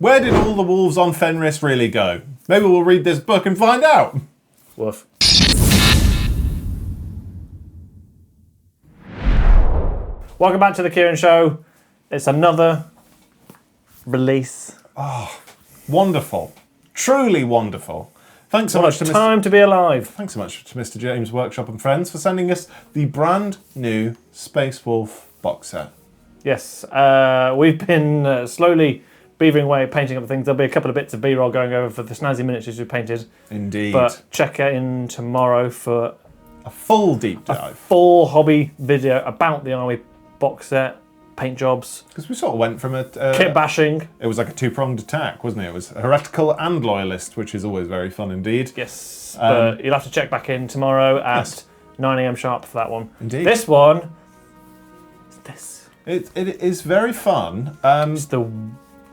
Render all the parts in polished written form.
Where did all the wolves on Fenris really go? Maybe we'll read this book and find out. Woof. Welcome back to the Kieran Show. It's another release. Oh, wonderful. Truly wonderful. Thanks so much to Time to be alive. Thanks so much to Mr. James Workshop and Friends for sending us the brand new Space Wolf box set. Yes, we've been slowly beavering away, painting up things. There'll be a couple of bits of B-roll going over for the snazzy miniatures we painted. Indeed. But check in tomorrow for a full deep dive. A full hobby video about the Army box set, paint jobs. Because we sort of went from a... kit bashing. It was like a two-pronged attack, wasn't it? It was heretical and loyalist, which is always very fun indeed. Yes, but you'll have to check back in tomorrow at 9 AM sharp for that one. Indeed. This one is this. It is very fun. It's the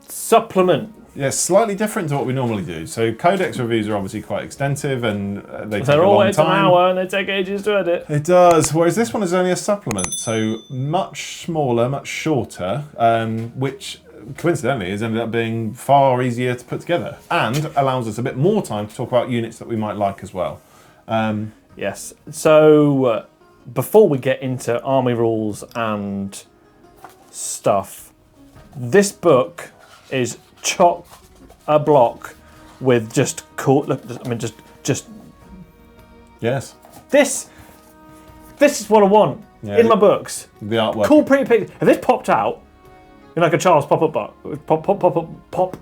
supplement. Yeah, slightly different to what we normally do. So Codex reviews are obviously quite extensive and they take a long always time. an hour and they take ages to edit. It does, whereas this one is only a supplement, so much smaller, much shorter, which coincidentally has ended up being far easier to put together and allows us a bit more time to talk about units that we might like as well. Yes, so before we get into army rules and stuff, this book is chock a block with just cool. Look, I mean, just. Yes. This is what I want in my books. The artwork. Cool, pretty pictures. If this popped out in like a child's pop-up book, pop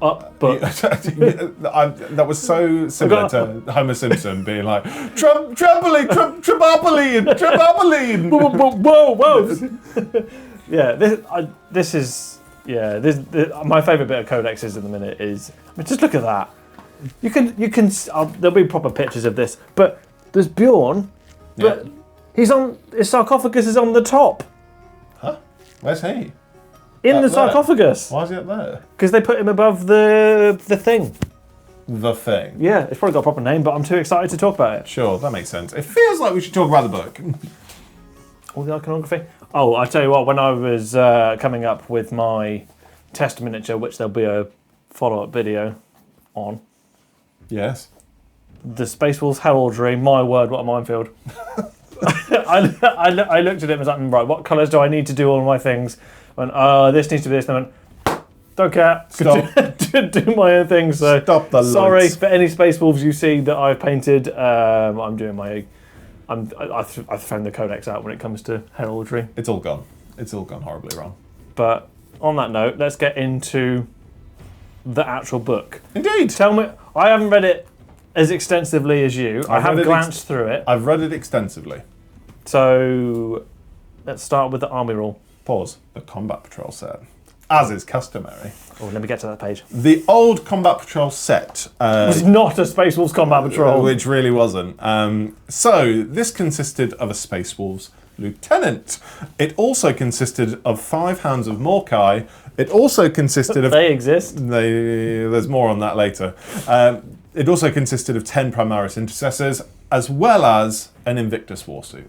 up book. That was so similar to Homer Simpson being like trampoline, trampoline. Whoa. Yeah, this is. Yeah, this my favourite bit of codexes in the minute is. I mean, just look at that. You can. There'll be proper pictures of this, but there's Bjorn, but his sarcophagus is on the top. Huh? Where's he? In the sarcophagus. Why is he up there? Because they put him above the thing. The thing. Yeah, it's probably got a proper name, but I'm too excited to talk about it. Sure, that makes sense. It feels like we should talk about the book. All the iconography. Oh, I tell you what, when I was coming up with my test miniature, which there'll be a follow-up video on. Yes. The Space Wolves heraldry, my word, what a minefield. I looked at it and was like, right, what colours do I need to do all my things? I went, this needs to be this. And I went, don't care. Stop. do my own thing. So stop the sorry lights. for any Space Wolves you see that I've painted. I'm doing my... I've thrown the Codex out when it comes to heraldry. It's all gone. It's all gone horribly wrong. But on that note, let's get into the actual book. Indeed. Tell me, I haven't read it as extensively as you. I have glanced through it. I've read it extensively. So let's start with the army rule. Pause. The Combat Patrol set. As is customary. Oh, let me get to that page. The old Combat Patrol set was not a Space Wolves Combat Patrol. Which really wasn't. So this consisted of a Space Wolves lieutenant. It also consisted of 5 Hounds of Morkai. It also consisted of... They exist. There's more on that later. It also consisted of 10 Primaris Intercessors, as well as an Invictus Warsuit.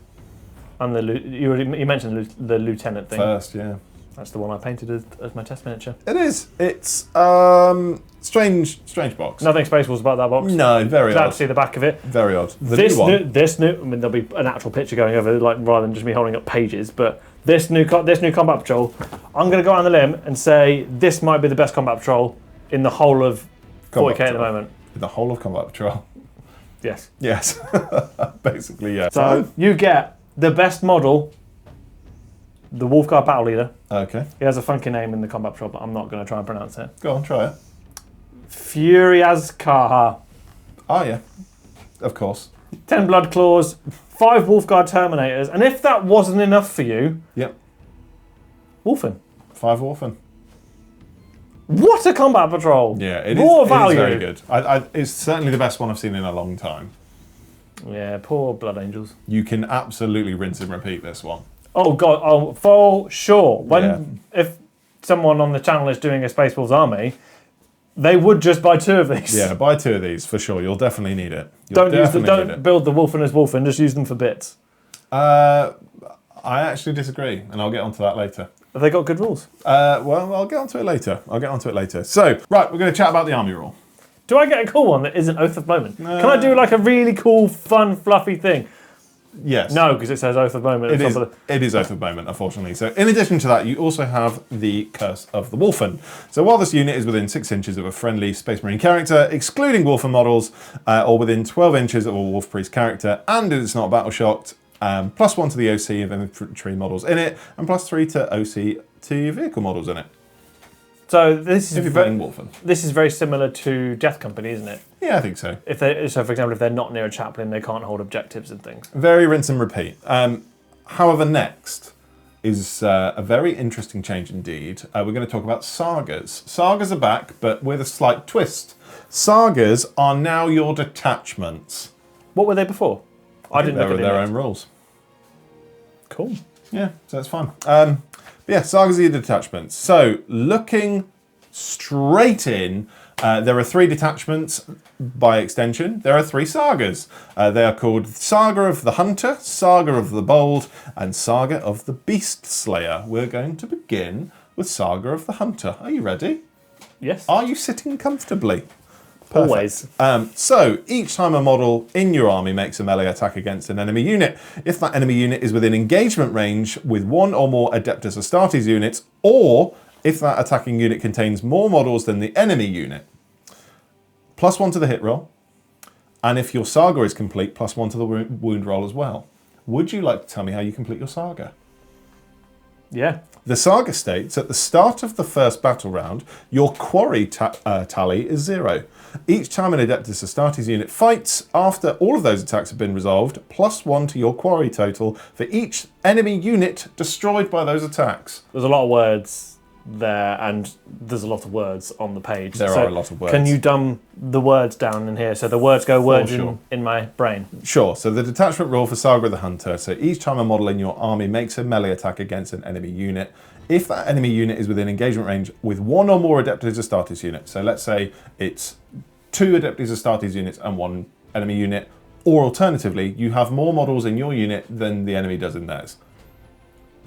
And you mentioned the lieutenant thing. First, yeah. That's the one I painted as my test miniature. It is. It's strange box. Nothing Space Wolves about that box. No, very odd. Glad to see the back of it. Very odd. This new, I mean, there'll be an actual picture going over, like rather than just me holding up pages. But this new Combat Patrol, I'm going to go on the limb and say this might be the best Combat Patrol in the whole of 40k at the moment. In the whole of Combat Patrol. Yes. Yes. Basically, yeah. So you get the best model, the Wolfguard Battle Leader. Okay. He has a funky name in the Combat Patrol, but I'm not going to try and pronounce it. Go on, try it. Furiazkaha. Oh, yeah. Of course. 10 Blood Claws, 5 Wolfguard Terminators, and if that wasn't enough for you... Yep. Wolfen. 5 Wolfen. What a Combat Patrol! Yeah, it Raw is value. very good. It's certainly the best one I've seen in a long time. Yeah, poor Blood Angels. You can absolutely rinse and repeat this one. Oh god, oh for sure. If someone on the channel is doing a Space Wolves army, they would just buy 2 of these. Yeah, buy 2 of these for sure. You'll definitely need it. Don't build the Wolfen as Wolfen. Just use them for bits. I actually disagree, and I'll get onto that later. Have they got good rules? Well, I'll get onto it later. So, right, we're going to chat about the army rule. Do I get a cool one that isn't Oath of Moment? Can I do like a really cool, fun, fluffy thing? Yes. No, because it says Oath of Moment. It is Oath of Moment, unfortunately. So in addition to that, you also have the Curse of the Wolfen. So while this unit is within 6 inches of a friendly Space Marine character, excluding Wolfen models, or within 12 inches of a Wolf Priest character, and it's not battle shocked, +1 to the OC of infantry models in it, and +3 to OC to vehicle models in it. So this is if you're playing Wolfen. This is very similar to Death Company, isn't it? Yeah, I think so. So, for example, if they're not near a chaplain, they can't hold objectives and things. Very rinse and repeat. However, next is a very interesting change indeed. We're going to talk about Sagas. Sagas are back, but with a slight twist. Sagas are now your detachments. What were they before? I didn't look at their own rules. Cool. Yeah, so it's fun. Yeah, Sagas are your detachments. So, looking straight in, there are 3 detachments by extension. There are 3 Sagas. They are called Saga of the Hunter, Saga of the Bold, and Saga of the Beastslayer. We're going to begin with Saga of the Hunter. Are you ready? Yes. Are you sitting comfortably? Perfect. Always. So, each time a model in your army makes a melee attack against an enemy unit, if that enemy unit is within engagement range with 1 or more Adeptus Astartes units, or if that attacking unit contains more models than the enemy unit, +1 to the hit roll, and if your Saga is complete, +1 to the wound roll as well. Would you like to tell me how you complete your Saga? Yeah. The Saga states, at the start of the first battle round, your quarry tally is 0. Each time an Adeptus Astartes unit fights, after all of those attacks have been resolved, +1 to your quarry total for each enemy unit destroyed by those attacks. There's a lot of words there, and there's a lot of words on the page. There are a lot of words. Can you dumb the words down in here so the words go in my brain? Sure. So the detachment rule for Saga of the Hunter. So each time a model in your army makes a melee attack against an enemy unit, if that enemy unit is within engagement range with 1 or more Adeptus Astartes units, so let's say it's 2 Adeptus Astartes units and 1 enemy unit, or alternatively, you have more models in your unit than the enemy does in theirs.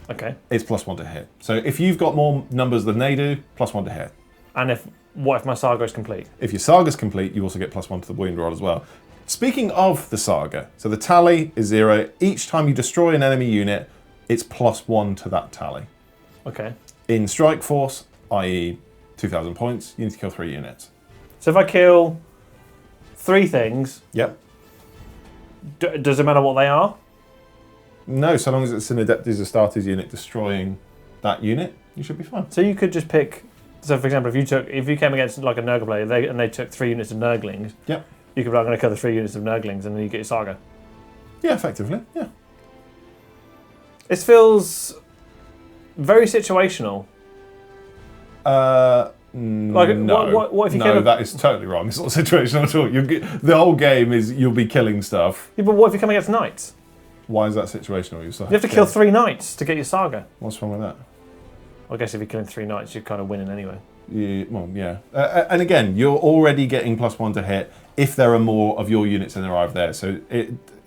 Okay. It's +1 to hit. So if you've got more numbers than they do, +1 to hit. And what if my Saga is complete? If your Saga's complete, you also get +1 to the wound roll as well. Speaking of the Saga, so the tally is 0. Each time you destroy an enemy unit, it's +1 to that tally. Okay. In Strike Force, i.e. 2,000 points, you need to kill 3 units. So if I kill 3 things, Yep. Does it matter what they are? No, so long as it's an Adeptus Astartes unit destroying that unit, you should be fine. So you could just pick. So for example, if you came against like a Nurgle player and they took 3 units of Nurglings, Yep. you could be like, I'm going to kill the 3 units of Nurglings, and then you get your Saga. Yeah, effectively, yeah. It feels very situational. No. What if you No, that is totally wrong. It's not situational at all. The whole game is you'll be killing stuff. Yeah, but what if you come against knights? Why is that situational? You have to kill 3 knights to get your Saga. What's wrong with that? I guess if you're killing 3 knights, you're kind of winning anyway. Yeah. And again, you're already getting +1 to hit if there are more of your units than there are of theirs. So,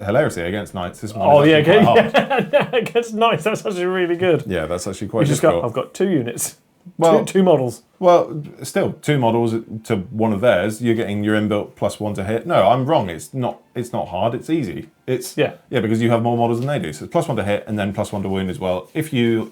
hilariously, against knights, this one is quite hard. Against knights, that's actually really good. Yeah, that's actually quite You just difficult. go, I've got 2 units. Well, two models. Well, still, 2 models to one of theirs, you're getting your inbuilt +1 to hit. No, I'm wrong. It's not hard, it's easy. Yeah, because you have more models than they do. So it's +1 to hit and then +1 to wound as well. If you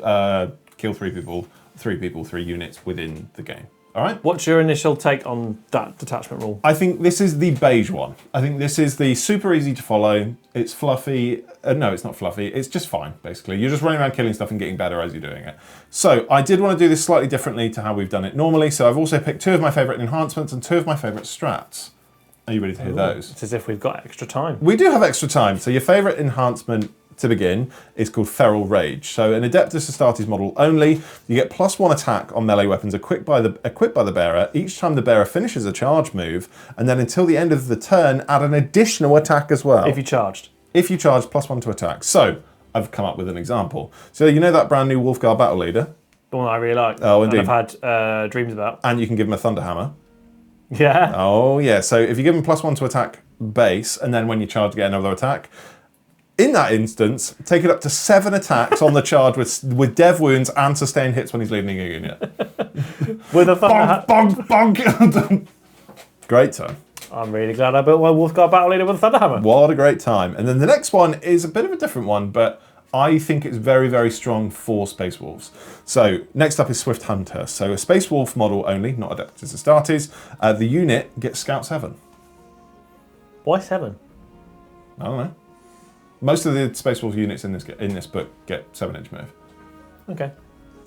kill 3 people, 3 units within the game. All right? What's your initial take on that detachment rule? I think this is the beige one. I think this is the super easy to follow. It's fluffy. No, it's not fluffy. It's just fine, basically. You're just running around killing stuff and getting better as you're doing it. So I did want to do this slightly differently to how we've done it normally. So I've also picked 2 of my favourite enhancements and 2 of my favourite strats. Are you ready to hear those? It's as if we've got extra time. We do have extra time. So your favourite enhancement to begin is called Feral Rage. So an Adeptus Astartes model only, you get +1 attack on melee weapons equipped by the bearer each time the bearer finishes a charge move, and then until the end of the turn, add an additional attack as well. If you charged. If you charge, +1 to attack. So I've come up with an example. So you know that brand new Wolfguard battle leader? The one I really like. Oh, indeed. And I've had dreams about. And you can give him a Thunder Hammer. Yeah. Oh, yeah. So if you give him +1 to attack base, and then when you charge, get another attack, In that instance, take it up to 7 attacks on the charge with dev wounds and sustained hits when he's leading a unit. With a thunder bonk, bonk, bonk. Great time. I'm really glad I built my Wolfguard Battle Leader with a Thunderhammer. What a great time. And then the next one is a bit of a different one, but I think it's very, very strong for Space Wolves. So next up is Swift Hunter. So a Space Wolf model only, not Adeptus Astartes. The unit gets Scout 7. Why 7? I don't know. Most of the Space Wolf units in this book get 7-inch move. Okay.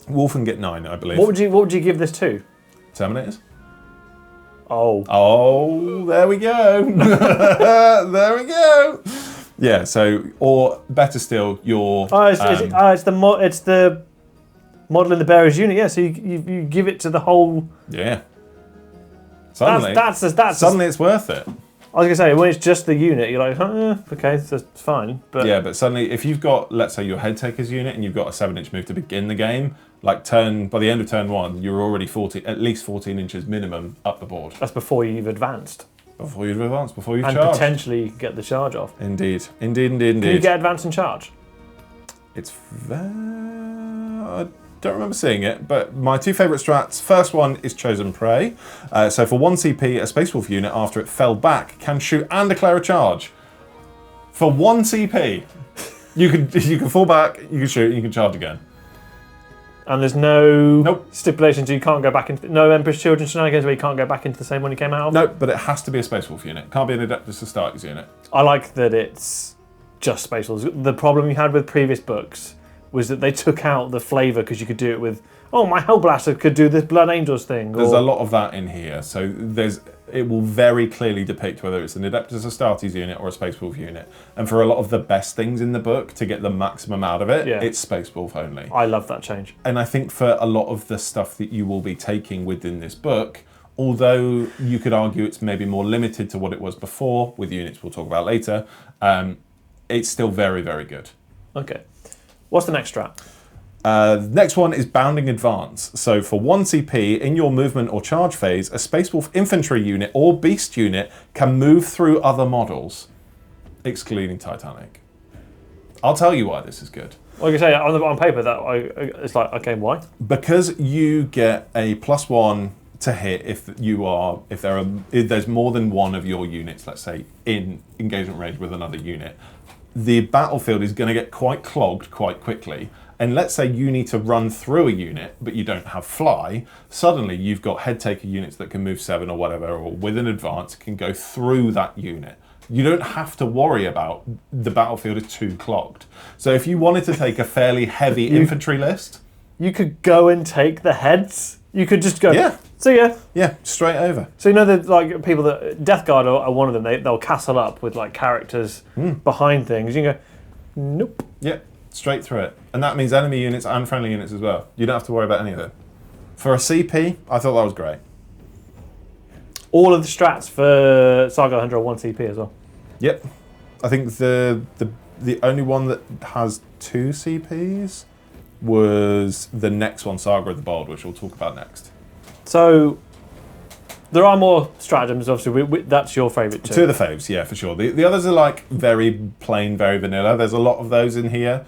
Wolfen get 9, I believe. What would you give this to? Terminators. Oh. Oh, there we go. There we go. Yeah, so, or better still, your... it's the model in the bearer's unit, yeah, so you give it to the whole... Yeah. Suddenly, suddenly it's worth it. I was going to say, when it's just the unit, you're like, okay, that's fine. But yeah, but suddenly, if you've got, let's say, your Head Taker's unit, and you've got a 7-inch move to begin the game, like by the end of turn 1, you're already at least 14 inches minimum up the board. That's before you've advanced. Before you've advanced, before you've charged. And potentially get the charge off. Indeed. Can you get advance and charge? It's I don't remember seeing it, but my 2 favourite strats, first one is Chosen Prey. So for 1 CP, a Space Wolf unit, after it fell back, can shoot and declare a charge. For 1 CP, you can fall back, you can shoot, and you can charge again. And there's no nope. stipulations, so you can't go back into... No Emperor's Children shenanigans where you can't go back into the same one you came out of? Nope, but it has to be a Space Wolf unit. Can't be an Adeptus Astartes unit. I like that it's just Space Wolves. The problem you had with previous books was that they took out the flavour because you could do it with, oh, my Hellblaster could do this Blood Angels thing. There's a lot of that in here, so it will very clearly depict whether it's an Adeptus Astartes unit or a Space Wolf unit. And for a lot of the best things in the book, to get the maximum out of it, it's Space Wolf only. I love that change. And I think for a lot of the stuff that you will be taking within this book, although you could argue it's maybe more limited to what it was before, with units we'll talk about later, it's still very, very good. Okay. What's the next strat? The next one is Bounding Advance. So for 1 CP, in your movement or charge phase, a Space Wolf infantry unit or beast unit can move through other models, excluding Titanic. I'll tell you why this is good. Like I say, on paper, it's like, okay, why? Because you get a +1 to hit if there's more than one of your units, let's say, in engagement range with another unit. The battlefield is going to get quite clogged quite quickly. And let's say you need to run through a unit, but you don't have fly. Suddenly you've got head taker units that can move 7 or whatever, or with an advance can go through that unit. You don't have to worry about the battlefield is too clogged. So if you wanted to take a fairly heavy infantry list, you could go and take the heads. You could just go. Yeah. See ya. Yeah, straight over. So you know that like people that Death Guard are one of them. They'll castle up with like characters behind things. You can go, nope. Yeah, straight through it, and that means enemy units and friendly units as well. You don't have to worry about any of it. For a CP, I thought that was great. All of the strats for Saga 100 are 1 CP as well. Yep, I think the only one that has 2 CPs was the next one, Saga of the Bold, which we'll talk about next. So there are more stratagems. Obviously, that's your favourite too. 2 of the faves, yeah, for sure. The others are like very plain, very vanilla. There's a lot of those in here.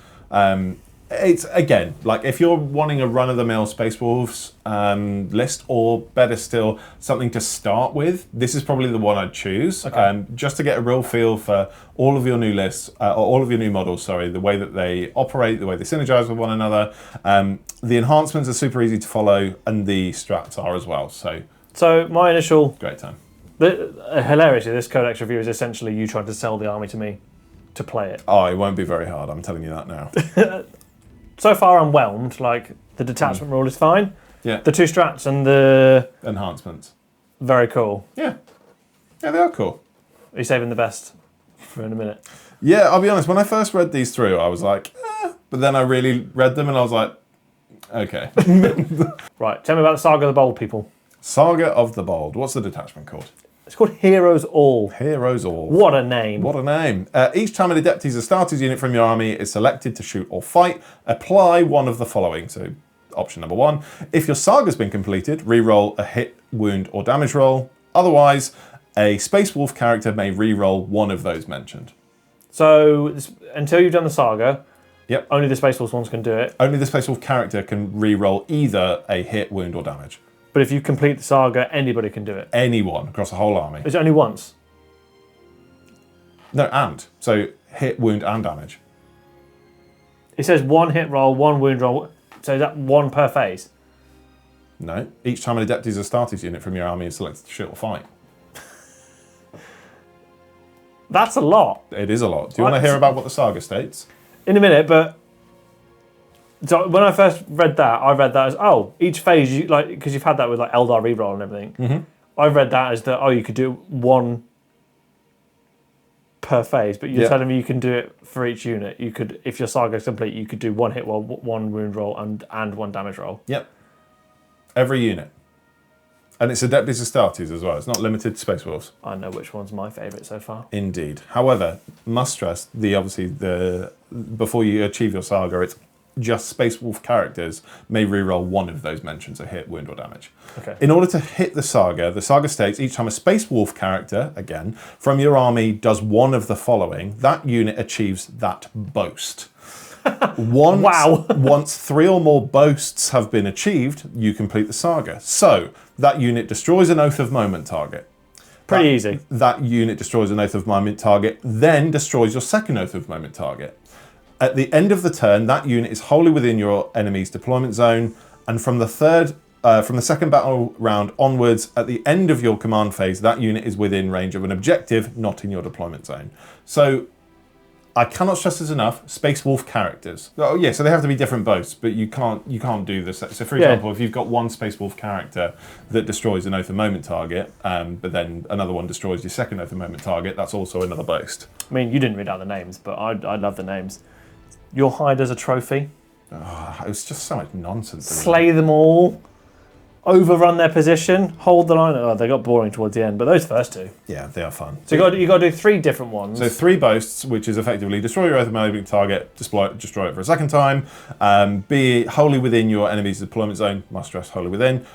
It's, again, like if you're wanting a run-of-the-mill Space Wolves list, or better still, something to start with, this is probably the one I'd choose. Okay. Just to get a real feel for all of your new lists, or all of your new models, the way that they operate, the way they synergize with one another. The enhancements are super easy to follow, and the strats are as well. So my initial... Great time. Hilariously, this Codex review is essentially you trying to sell the army to me to play it. Oh, it won't be very hard, I'm telling you that now. So far I'm whelmed, like the detachment rule is fine. Yeah. The 2 strats and the... enhancements. Very cool. Yeah. Yeah, they are cool. Are you saving the best for in a minute? Yeah, I'll be honest, when I first read these through, I was like, but then I really read them and I was like, okay. Right, tell me about the Saga of the Bold, people. Saga of the Bold. What's the detachment called? It's called Heroes All. Heroes All. What a name. What a name. Each time an Adeptus Astartes unit from your army is selected to shoot or fight, apply one of the following. So, option number 1. If your Saga's been completed, re-roll a hit, wound, or damage roll. Otherwise, a Space Wolf character may re-roll one of those mentioned. So until you've done the Saga, Yep. only the Space Wolf ones can do it. Only the Space Wolf character can re-roll either a hit, wound, or damage. But if you complete the Saga, anybody can do it. Anyone across the whole army. It's only once. No, and. So hit, wound, and damage. It says 1 hit roll, 1 wound roll. So is that 1 per phase? No. Each time an adept is a status unit from your army is selected to shoot or fight. That's a lot. It is a lot. Do you want to hear about what the Saga states? In a minute, but so when I first read that, I read that as each phase you like because you've had that with like Eldar reroll and everything. Mm-hmm. I read that as that you could do 1 per phase, but you're telling me you can do it for each unit. You could, if your Saga is complete, you could do 1 hit roll, 1 wound roll, and 1 damage roll. Yep. Every unit. And it's Adeptus Astartes as well. It's not limited to Space Wolves. I know which one's my favourite so far. Indeed. However, must stress before you achieve your Saga, it's just Space Wolf characters may reroll 1 of those mentions, a hit, wound, or damage. Okay. In order to hit the Saga states each time a Space Wolf character, again, from your army does 1 of the following, that unit achieves that boast. Once 3 or more boasts have been achieved, you complete the Saga. So, that unit destroys an Oath of Moment target. Pretty easy. That unit destroys an Oath of Moment target, then destroys your second Oath of Moment target. At the end of the turn, that unit is wholly within your enemy's deployment zone, and from the second battle round onwards, at the end of your command phase, that unit is within range of an objective, not in your deployment zone. So, I cannot stress this enough. Space Wolf characters. Oh yeah, so they have to be different boasts, but you can't do this. So for example, if you've got 1 Space Wolf character that destroys an Oath of Moment target, but then another one destroys your second Oath of Moment target, that's also another boast. I mean, you didn't read out the names, but I love the names. Your hide as a trophy. Oh, it was just so much nonsense. Slay them all. Overrun their position. Hold the line. Oh, they got boring towards the end, but those first 2. Yeah, they are fun. So you got to do 3 different ones. So 3 boasts, which is effectively destroy your Oath of Moment target, destroy it for a second time, be wholly within your enemy's deployment zone, must stress wholly within,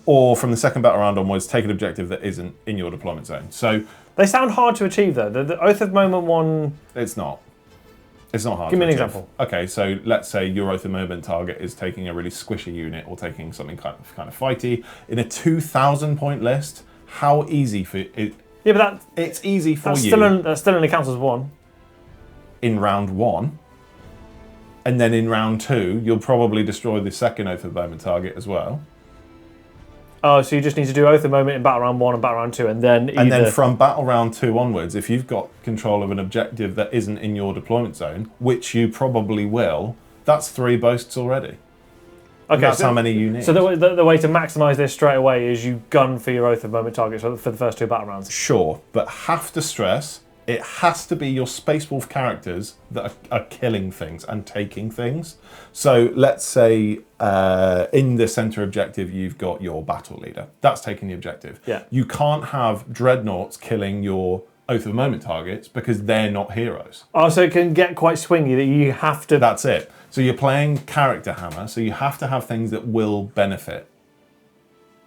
or from the second battle round onwards, take an objective that isn't in your deployment zone. So they sound hard to achieve though. The Oath of Moment one. It's not. It's not hard. Give me an achieve. example. Okay, so let's say your Oath of Moment target is taking a really squishy unit or taking something kind of fighty in a 2,000 point list. How easy for it? Yeah, but it's easy for you. That still only counts as 1 in round 1, and then in round 2, you'll probably destroy the second Oath of Moment target as well. Oh, so you just need to do Oath of Moment in Battle Round 1 and Battle Round 2, and then then from Battle Round 2 onwards, if you've got control of an objective that isn't in your deployment zone, which you probably will, that's 3 boasts already. Okay, that's how many you need. So the way to maximise this straight away is you gun for your Oath of Moment targets for the first 2 battle rounds. Sure, but have to stress, it has to be your Space Wolf characters that are killing things and taking things. So let's say in the centre objective you've got your battle leader. That's taking the objective. Yeah. You can't have dreadnoughts killing your Oath of Moment targets because they're not heroes. Oh, so it can get quite swingy that you have to... That's it. So you're playing character hammer, so you have to have things that will benefit.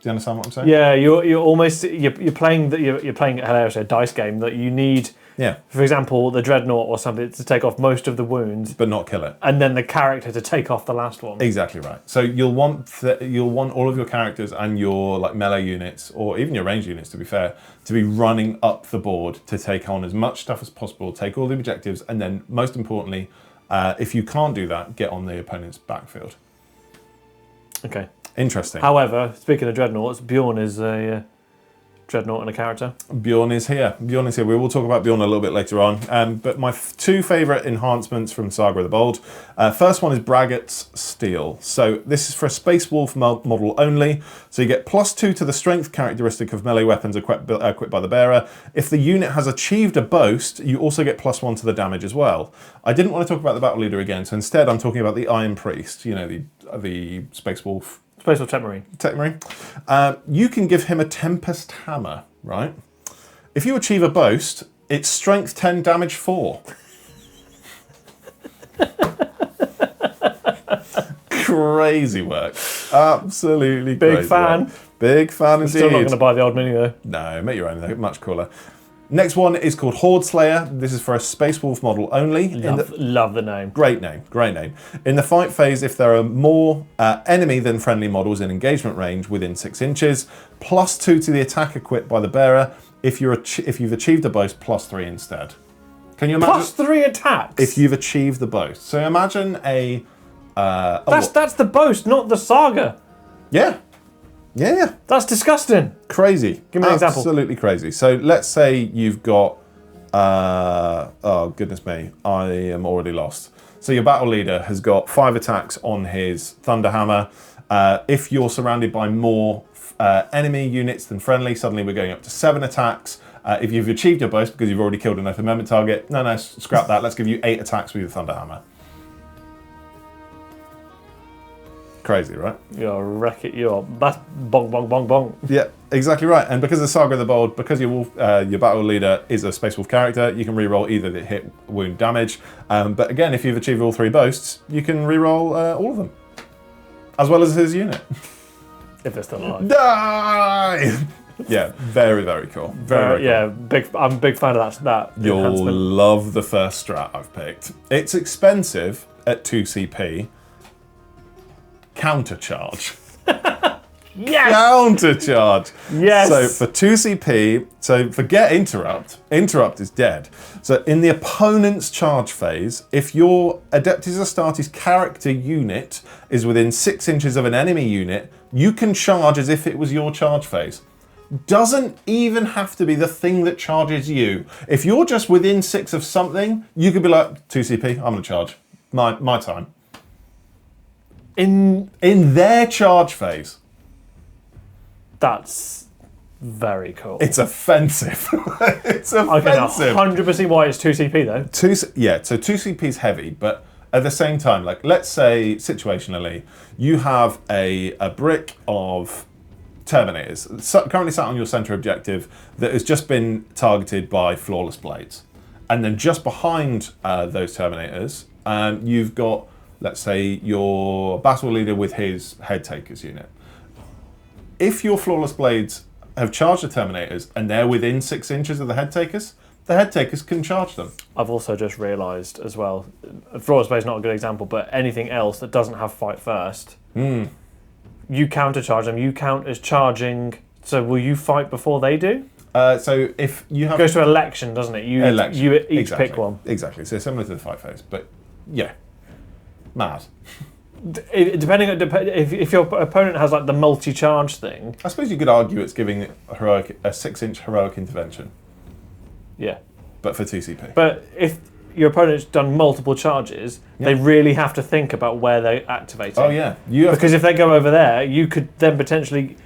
Do you understand what I'm saying? Yeah, you're almost you're playing a dice game that you need. Yeah. For example, the dreadnought or something to take off most of the wounds, but not kill it, and then the character to take off the last one. Exactly right. So you'll want all of your characters and your like melee units, or even your ranged units, to be fair, to be running up the board to take on as much stuff as possible, take all the objectives, and then most importantly, if you can't do that, get on the opponent's backfield. Okay. Interesting. However, speaking of dreadnoughts, Bjorn is a dreadnought and a character. Bjorn is here. We will talk about Bjorn a little bit later on. But my 2 favourite enhancements from Saga of the Bold. First one is Braggart's Steel. So this is for a Space Wolf model only. So you get +2 to the strength characteristic of melee weapons equipped by the bearer. If the unit has achieved a boast, you also get +1 to the damage as well. I didn't want to talk about the battle leader again, so instead I'm talking about the Iron Priest. You know, the Space Wolf. Space Wolf Techmarine. Techmarine. You can give him a Tempest Hammer, right? If you achieve a boast, it's strength 10, damage 4. Crazy work. Absolutely crazy Big fan. Work. Big fan indeed. Still not going to buy the old mini though. No, make your own though. Much cooler. Next one is called Horde Slayer. This is for a Space Wolf model only. Love the name. Great name, great name. In the fight phase, if there are more enemy than friendly models in engagement range within 6 inches, +2 to the attack equipped by the bearer. If you've achieved a boast, +3 instead. Can you imagine? +3 attacks? If you've achieved the boast. So imagine a... that's the boast, not the Saga. Yeah. Yeah. That's disgusting. Crazy. Give me an example. Absolutely crazy. So let's say you've got... oh, goodness me. I am already lost. So your battle leader has got 5 attacks on his Thunderhammer. If you're surrounded by more enemy units than friendly, suddenly we're going up to 7 attacks. If you've achieved your boast because you've already killed an Earth Amendment target, no, scrap that. Let's give you 8 attacks with your Thunderhammer. Crazy, right? That's bong, bong, bong, bong. Yeah, exactly right. And because of Saga of the Bold, because your battle leader is a Space Wolf character, you can reroll either the hit, wound, damage. But again, if you've achieved all 3 boasts, you can reroll all of them, as well as his unit. If they're still alive. Die! Yeah, very, very cool. Very cool. Yeah, I'm a big fan of that You'll enhancement. love the first strat I've picked. It's expensive at 2 CP. Countercharge. Yes! Countercharge. Yes! So for 2 CP, so forget interrupt. Interrupt is dead. So in the opponent's charge phase, if your Adeptus Astartes character unit is within 6 inches of an enemy unit, you can charge as if it was your charge phase. Doesn't even have to be the thing that charges you. If you're just within 6 of something, you could be like, 2 CP, I'm gonna charge. My time. In their charge phase. That's very cool. It's offensive. It's offensive. I can 100% see why it's 2 CP though. So 2 CP is heavy, but at the same time, like let's say situationally, you have a brick of Terminators currently sat on your center objective that has just been targeted by flawless blades. And then just behind those Terminators, you've got, let's say, your battle leader with his head takers unit. If your flawless blades have charged the Terminators and they're within 6 inches of the head takers can charge them. I've also just realised as well, flawless blade is not a good example, but anything else that doesn't have fight first, you countercharge them. You count as charging. So will you fight before they do? So if you have... It goes to election, doesn't it? You each pick one. Exactly. So similar to the fight phase, but yeah. Mad. Depending on if your opponent has like the multi-charge thing. I suppose you could argue it's giving a 6-inch heroic intervention. Yeah. But for 2 CP. But if your opponent's done multiple charges, they really have to think about where they're activating. Oh yeah. Because if they go over there, you could then potentially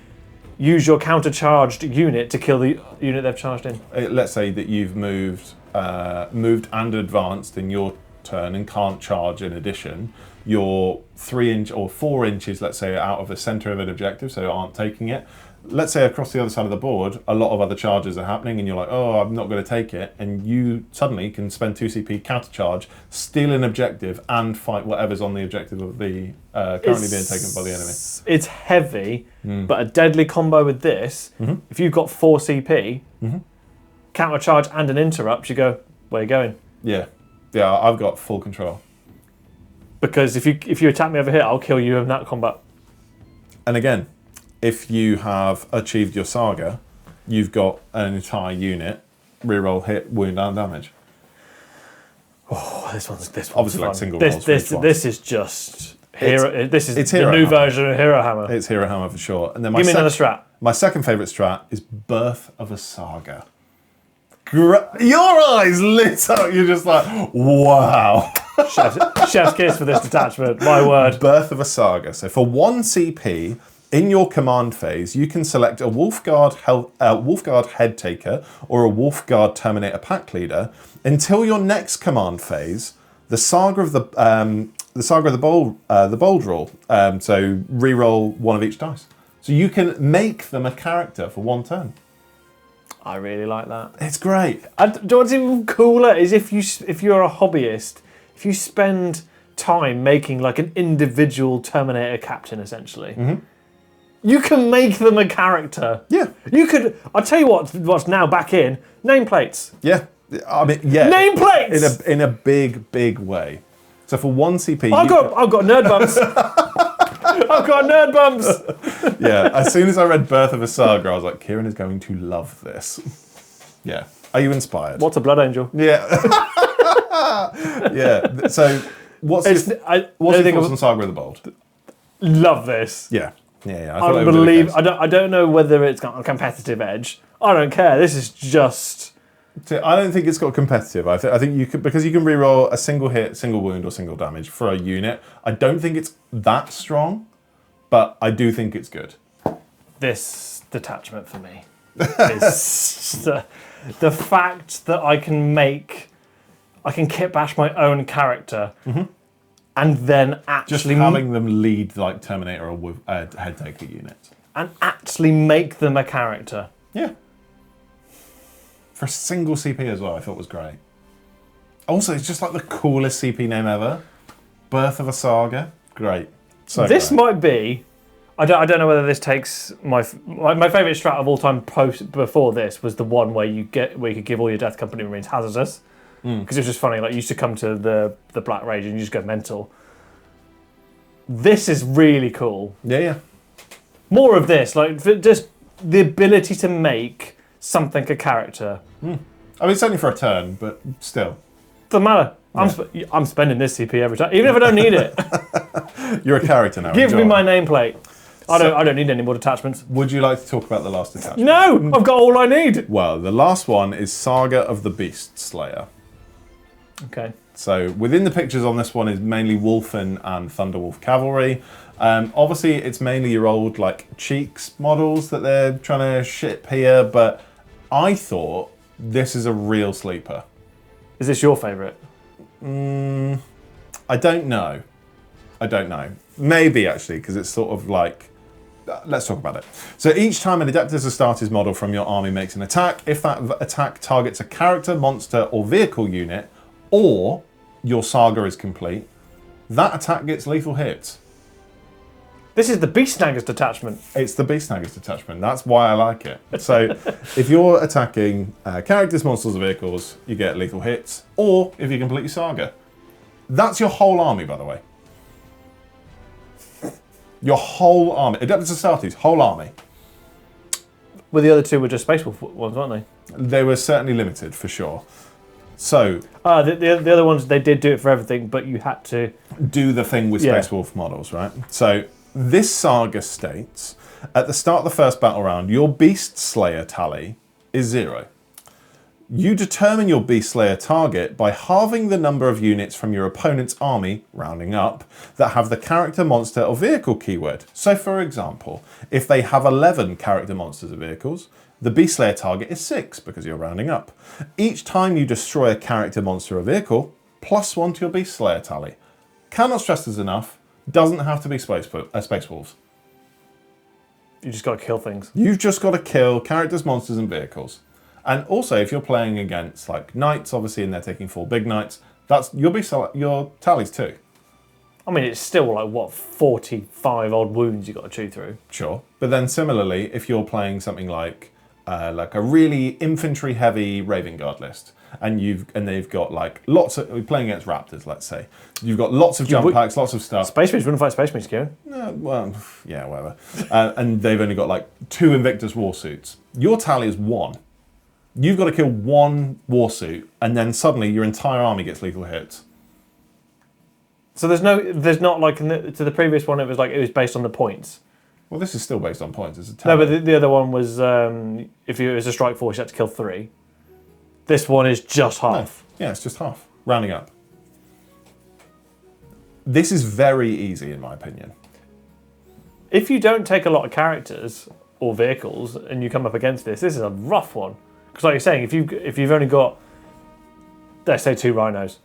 use your counter-charged unit to kill the unit they've charged in. Let's say that you've moved and advanced in your turn and can't charge in addition. You're 3 inch or 4 inches, let's say, out of the center of an objective, so aren't taking it. Let's say across the other side of the board, a lot of other charges are happening, and you're like, oh, I'm not going to take it, and you suddenly can spend 2 CP countercharge, steal an objective, and fight whatever's on the objective of the currently being taken by the enemy. It's heavy, but a deadly combo with this, if you've got 4 CP, countercharge and an interrupt, you go, where are you going? Yeah, I've got full control. Because if you attack me over here, I'll kill you in that combat. And again, if you have achieved your Saga, you've got an entire unit, reroll, hit, wound, and damage. Oh, this one's obviously fun. like single rolls. This is just hero. This is it's the Hero new Hammer. version of Hero Hammer. It's Hero Hammer for sure. And then Give me another strat. My second favourite strat is Birth of a Saga. Your eyes lit up. You're just like, wow. Chef's kiss for this detachment. My word. Birth of a Saga. So for 1 CP, in your command phase, you can select a Wolfguard head taker or a Wolfguard Terminator pack leader until your next command phase. The Saga of the Bold rule. So reroll 1 of each dice. So you can make them a character for 1 turn. I really like that. It's great. Do you know what's even cooler is if you're a hobbyist, if you spend time making like an individual Terminator captain essentially. You can make them a character. Yeah. You could. I'll tell you what's now back in nameplates. Yeah. I mean, yeah. Nameplates. In a big way. So for 1 CP, I've got nerd bumps. I've got nerd bumps. Yeah. As soon as I read Birth of a Saga, I was like, Kieran is going to love this. Yeah. Are you inspired? What's a blood angel? Yeah. Yeah. So what's your thoughts on Saga of the Bold? Love this. Yeah. Yeah. I I thought believe. I don't know whether it's got a competitive edge. I don't care. This is just. I don't think it's got competitive. I think you could, because you can reroll a single hit, single wound, or single damage for a unit. I don't think it's that strong, but I do think it's good. This detachment for me is the fact that I can kit bash my own character, and then actually Just having them lead like Terminator or head taker unit, and actually make them a character. Yeah. For a single CP as well, I thought was great. Also, it's just like the coolest CP name ever. Birth of a Saga. Great. So This great. might be. I don't know whether this takes my favourite strat of all time before this was the one where you could give all your Death Company Marines hazardous, because it was just funny. Like you used to come to the Black Rage and you just go mental. This is really cool. Yeah. More of this, like just the ability to make something a character. I mean, it's only for a turn, but still. Doesn't matter. I'm spending this CP every time, even if I don't need it. You're a character now. Give me my nameplate. I don't need any more detachments. Would you like to talk about the last detachment? No, I've got all I need. Well, the last one is Saga of the Beastslayer. Okay. So within the pictures on this one is mainly Wolfen and Thunderwolf cavalry. Obviously, it's mainly your old like Cheeks models that they're trying to ship here, but I thought this is a real sleeper. Is this your favourite? I don't know. Maybe actually, because it's sort of like. Let's talk about it. So each time an Adeptus Astartes model from your army makes an attack, if that attack targets a character, monster, or vehicle unit, or your saga is complete, that attack gets lethal hits. This is the Beastsnagger's detachment. It's the Beastsnagger's detachment. That's why I like it. So if you're attacking characters, monsters, or vehicles, you get lethal hits, or if you complete your saga. That's your whole army, by the way. Your whole army. Adeptus Astartes, whole army. Well, the other two were just Space Wolf ones, weren't they? They were certainly limited, for sure. So... the other ones, they did do it for everything, but you had to... do the thing with Space Wolf models, right? So this saga states, at the start of the first battle round, your Beastslayer tally is 0. You determine your Beastslayer target by halving the number of units from your opponent's army, rounding up, that have the character, monster, or vehicle keyword. So for example, if they have 11 character, monsters, or vehicles, the Beastslayer target is 6 because you're rounding up. Each time you destroy a character, monster, or vehicle, +1 to your Beastslayer tally. Cannot stress this enough, doesn't have to be Space Wolves. You just got to kill things. You've just got to kill characters, monsters, and vehicles. And also, if you're playing against like knights, obviously, and they're taking 4 big knights, that's your tallies too. I mean, it's still like what 45 odd wounds you got to chew through. Sure, but then similarly, if you're playing something like a really infantry heavy Raven Guard list, and they've got like lots of playing against Raptors, let's say, you've got lots of jump packs, lots of stuff. Space Marines wouldn't fight Space Marines, Kieran. No, well, yeah, whatever. And they've only got like 2 Invictus Warsuits. Your tally is 1. You've got to kill 1 Warsuit, and then suddenly your entire army gets lethal hits. So there's not like to the previous one. It was based on the points. Well, this is still based on points. It's a No, but the other one was if it was a strike force, you had to kill 3. This one is just half. No. Yeah, it's just half. Rounding up. This is very easy, in my opinion. If you don't take a lot of characters or vehicles and you come up against this is a rough one. Because like you're saying, if you've only got, let's say 2 rhinos.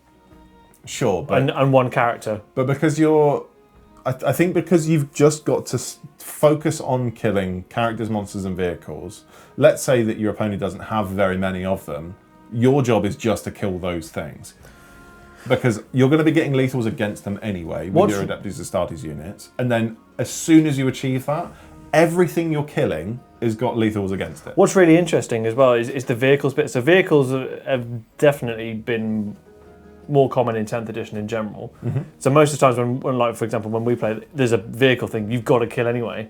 Sure, but... And 1 character. But because I think because you've just got to focus on killing characters, monsters, and vehicles, let's say that your opponent doesn't have very many of them, your job is just to kill those things. Because you're going to be getting lethals against them anyway with your Adeptus Astartes units. And then as soon as you achieve that, everything you're killing has got lethals against it. What's really interesting as well is the vehicles bit. So vehicles have definitely been more common in 10th edition in general. So most of the times when like, for example, when we play, there's a vehicle thing you've got to kill anyway.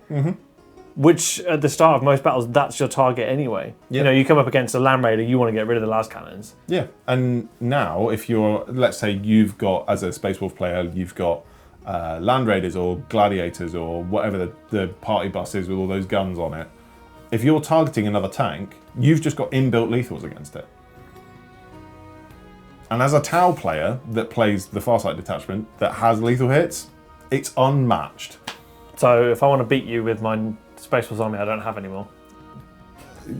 Which at the start of most battles, that's your target anyway. Yeah. You know, you come up against a Land Raider, you want to get rid of the las cannons. Yeah, and now if you're, let's say you've got, as a Space Wolf player, you've got Land Raiders or Gladiators or whatever the party bus is with all those guns on it. If you're targeting another tank, you've just got inbuilt lethals against it. And as a Tau player that plays the Farsight detachment that has lethal hits, it's unmatched. So if I want to beat you with my Space Force army I don't have anymore,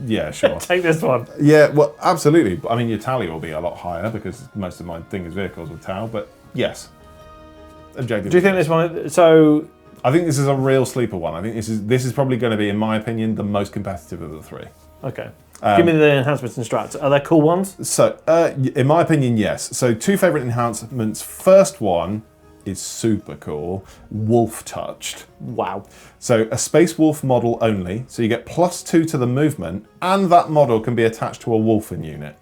Yeah, sure. take this one. Yeah, well, absolutely. I mean, your tally will be a lot higher because most of my thing is vehicles with Tau, but yes. Objectively. Do you think this one? So I think this is a real sleeper one. I think this is probably going to be, in my opinion, the most competitive of the three. okay. Give me the enhancements and strats. Are there cool ones? So, in my opinion, yes. So, two favourite enhancements. First one is super cool. Wolf Touched. Wow. So, a Space Wolf model only. So, you get +2 to the movement, and that model can be attached to a Wolfen unit.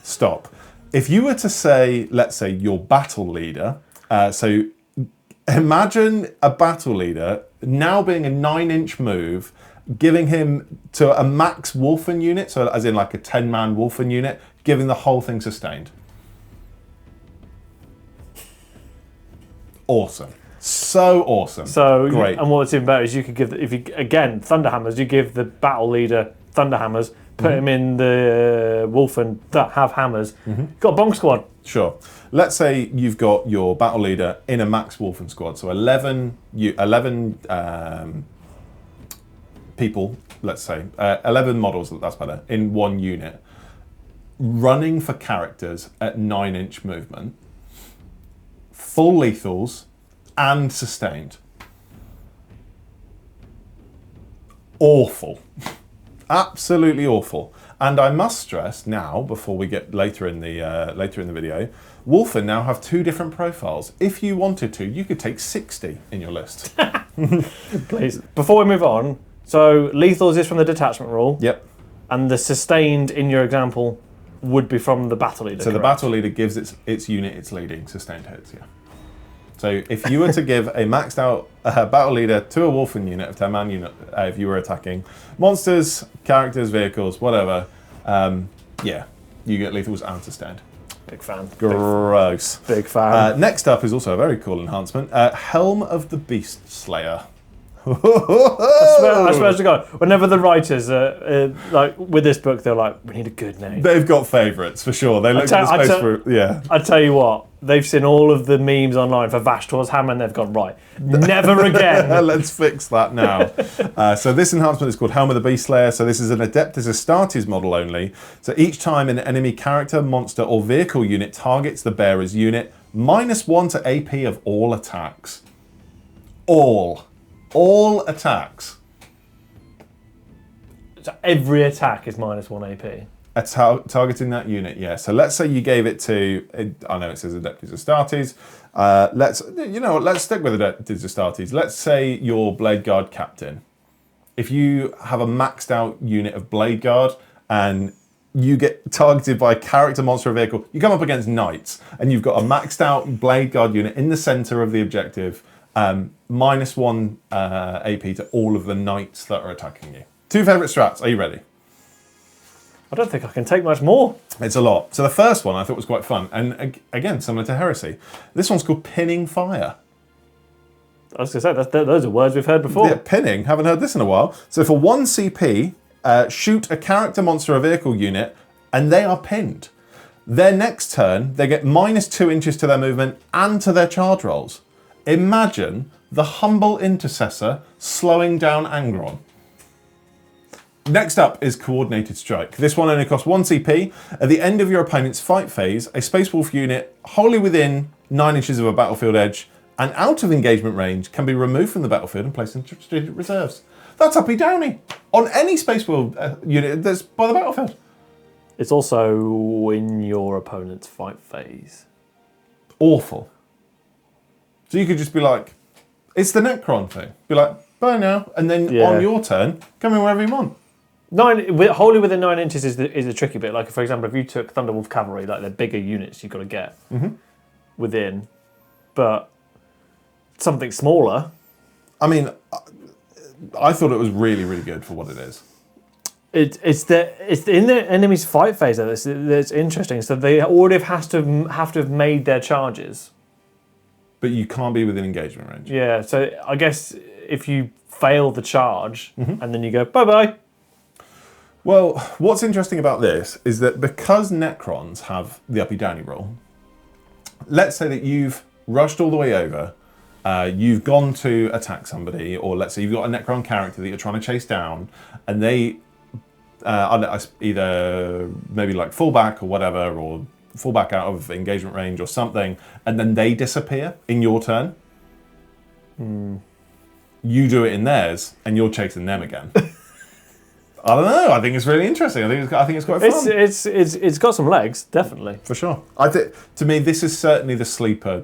Stop. If you were to say, let's say, your battle leader, so imagine a battle leader now being a 9-inch move, giving him to a max Wolfen unit, so as in like a 10-man Wolfen unit, giving the whole thing sustained. Awesome. So awesome. So great. And what's even better is you could give, if you again Thunderhammers, you give the battle leader Thunderhammers, put him in the Wolfen that have hammers. Got a bonk squad. Sure. Let's say you've got your battle leader in a max Wolfen squad, so 11 people, let's say, 11 models, that's better, in one unit, running for characters at 9-inch movement, full lethals, and sustained. Awful. Absolutely awful. And I must stress now, before we get later in the video, Wolfen now have 2 different profiles. If you wanted to, you could take 60 in your list. Please. Before we move on, so lethals is from the detachment rule. Yep. And the sustained in your example would be from the battle leader. So correct? the battle leader gives its unit its leading sustained hits, yeah. So if you were to give a maxed out battle leader to a Wolfen unit of 10-man unit, if you were attacking monsters, characters, vehicles, whatever, yeah, you get lethals and sustained. Big fan. Gross. Big fan. Next up is also a very cool enhancement, Helm of the Beastslayer. I swear to God, whenever the writers like with this book, they're like, we need a good name. They've got favourites for sure. They look at the space for yeah. I tell you what, they've seen all of the memes online for Vashtor's hammer, and they've gone right. Never again. Let's fix that now. So this enhancement is called Helm of the Beastslayer. So this is an Adeptus Astartes model only. So each time an enemy character, monster, or vehicle unit targets the bearer's unit, -1 to AP of all attacks. All attacks. So every attack is -1 AP. Targeting that unit, yeah. So let's say you gave it to, I know it says Adeptus Astartes. Let's stick with Adeptus Astartes. Let's say your Blade Guard captain. If you have a maxed out unit of Blade Guard and you get targeted by a character, monster, or vehicle, you come up against knights and you've got a maxed out Blade Guard unit in the center of the objective, -1 AP to all of the knights that are attacking you. 2 favourite strats, are you ready? I don't think I can take much more. It's a lot. So the first one I thought was quite fun, and again, similar to Heresy. This one's called Pinning Fire. I was going to say, those are words we've heard before. Yeah, pinning, haven't heard this in a while. So for 1 CP, shoot a character, monster, or vehicle unit, and they are pinned. Their next turn, they get -2 inches to their movement and to their charge rolls. Imagine the humble intercessor slowing down Angron. Next up is Coordinated Strike. This one only costs 1 CP. At the end of your opponent's fight phase, a Space Wolf unit wholly within 9 inches of a battlefield edge and out of engagement range can be removed from the battlefield and placed in strategic reserves. That's uppy downy on any Space Wolf unit that's by the battlefield. It's also in your opponent's fight phase. Awful. So you could just be like, it's the Necron thing. Be like, bye now. And then Yeah. on your turn, come in wherever you want. Wholly within 9 inches is the tricky bit. Like, for example, if you took Thunderwolf Cavalry, like, they're bigger units you've got to get within. But something smaller. I mean, I thought it was really, really good for what it is. It's in the enemy's fight phase that's interesting. So they already have to have made their charges. But you can't be within engagement range. Yeah, so I guess if you fail the charge and then you go bye-bye. Well, what's interesting about this is that because Necrons have the uppy-downy roll, let's say that you've rushed all the way over, you've gone to attack somebody, or let's say you've got a Necron character that you're trying to chase down, and they either maybe like fall back or whatever, or fall back out of engagement range or something, and then they disappear in your turn. You do it in theirs, and you're chasing them again. I don't know. I think it's really interesting. I think it's quite fun. It's got some legs, definitely. For sure. To me, this is certainly the sleeper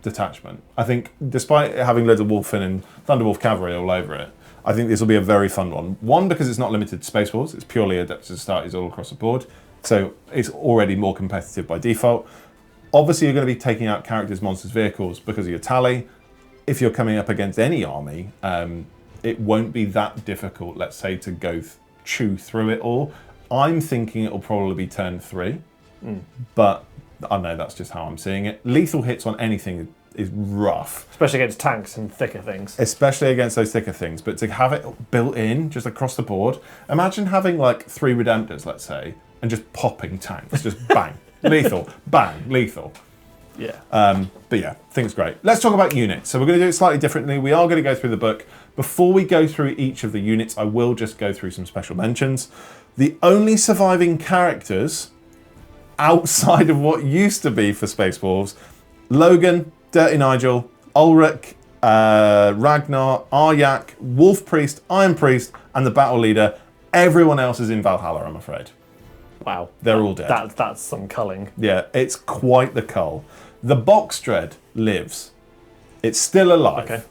detachment. I think, despite it having loads of Wolfen and Thunderwolf Cavalry all over it, I think this will be a very fun one. One, because it's not limited to Space Wolves. It's purely Adeptus Astartes all across the board. So it's already more competitive by default. Obviously, you're going to be taking out characters, monsters, vehicles because of your tally. If you're coming up against any army, it won't be that difficult, let's say, to go chew through it all. I'm thinking it'll probably be turn 3, but I know that's just how I'm seeing it. Lethal hits on anything is rough. Especially against tanks and thicker things. Especially against those thicker things, but to have it built in, just across the board, imagine having like 3 Redemptors, let's say, and just popping tanks, just bang, lethal, bang, lethal. Yeah. But yeah, I think it's great. Let's talk about units. So we're going to do it slightly differently. We are going to go through the book. Before we go through each of the units, I will just go through some special mentions. The only surviving characters outside of what used to be for Space Wolves, Logan, Dirty Nigel, Ulrich, Ragnar, Aryak, Wolf Priest, Iron Priest, and the Battle Leader. Everyone else is in Valhalla, I'm afraid. Wow. They're all dead. That's some culling. Yeah, it's quite the cull. The Box Dread lives. It's still alive. Okay.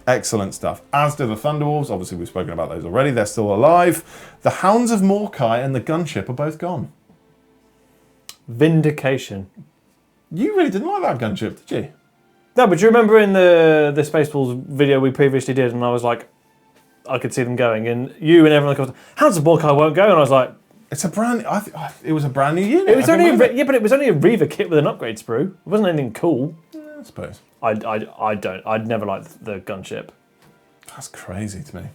Excellent stuff. As do the Thunderwolves. Obviously, we've spoken about those already. They're still alive. The Hounds of Morkai and the Gunship are both gone. Vindication. You really didn't like that Gunship, did you? No, but do you remember in the Spaceballs video we previously did, and I was like, I could see them going, and you and everyone goes, Hounds of Morkai won't go, and I was like, it's a brand. It was a brand new unit. It was only but it was only a Reaver kit with an upgrade sprue. It wasn't anything cool. Yeah, I suppose. I'd never liked the Gunship. That's crazy to me.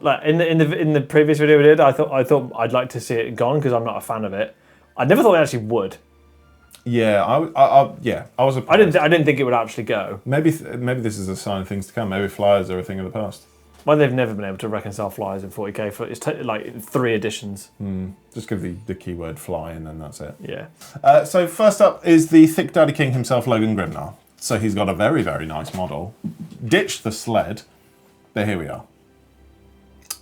Like in the previous video we did, I thought I'd like to see it gone because I'm not a fan of it. I never thought it actually would. Yeah, I was surprised. I didn't think it would actually go. Maybe this is a sign of things to come. Maybe flyers are a thing of the past. Well, they've never been able to reconcile flyers in 40k for it's like 3 editions. Just give the keyword fly and then that's it. Yeah. So first up is the Thick Daddy King himself, Logan Grimnar. So he's got a very, very nice model. Ditched the sled, but here we are.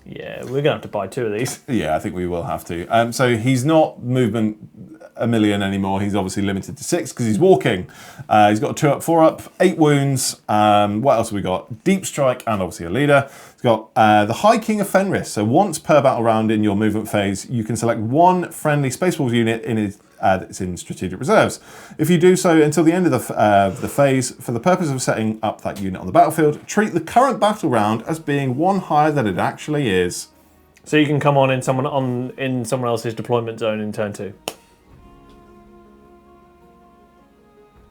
Yeah, we're going to have to buy 2 of these. Yeah, I think we will have to. So he's not movement 1,000,000 anymore. He's obviously limited to 6 because he's walking. He's got a 2 up, 4 up, 8 wounds. What else have we got? Deep strike and obviously a leader. He's got the High King of Fenris. So once per battle round in your movement phase, you can select 1 friendly Space Wolves unit in his that's in strategic reserves. If you do so until the end of the phase, for the purpose of setting up that unit on the battlefield, treat the current battle round as being 1 higher than it actually is. So you can come in someone else's deployment zone in turn 2.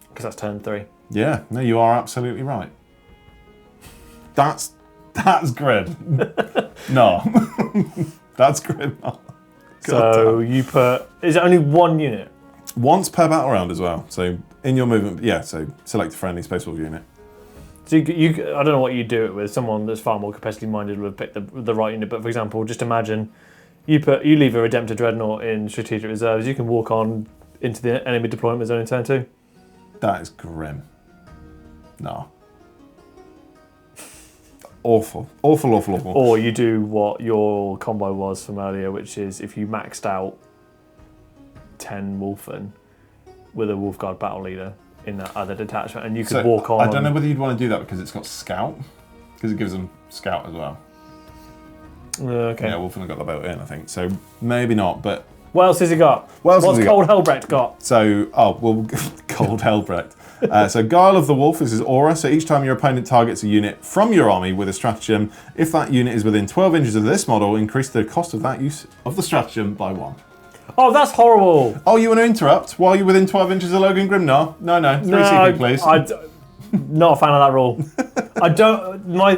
Because that's turn 3. Yeah, no, you are absolutely right. That's grim. No, that's grim. So you put... Is it only 1 unit? Once per battle round as well. So in your movement, yeah, so select a friendly Space Wolf unit. So you I don't know what you do it with. Someone that's far more competitively minded would pick the right unit. But for example, just imagine you leave a Redemptor Dreadnought in strategic reserves. You can walk on into the enemy deployment zone in turn 2. That is grim. No. Awful. Or you do what your combo was from earlier, which is if you maxed out 10 Wolfen with a Wolfguard Battle Leader, in that other detachment, and you could So, walk on. I don't know whether you'd want to do that because it's got scout, because it gives them scout as well. Okay. Yeah, Wolfen got the built in, I think. So maybe not, but What else has he got? What else has What's he Cold Helbrecht got? so Cold Helbrecht. So Guile of the Wolf is his aura. So each time your opponent targets a unit from your army with a stratagem, if that unit is within 12 inches of this model, increase the cost of that use of the stratagem by 1. Oh, that's horrible. Oh, you want to interrupt while you're within 12 inches of Logan Grimnar? No, 3 CP, please. Not a fan of that rule. I don't. My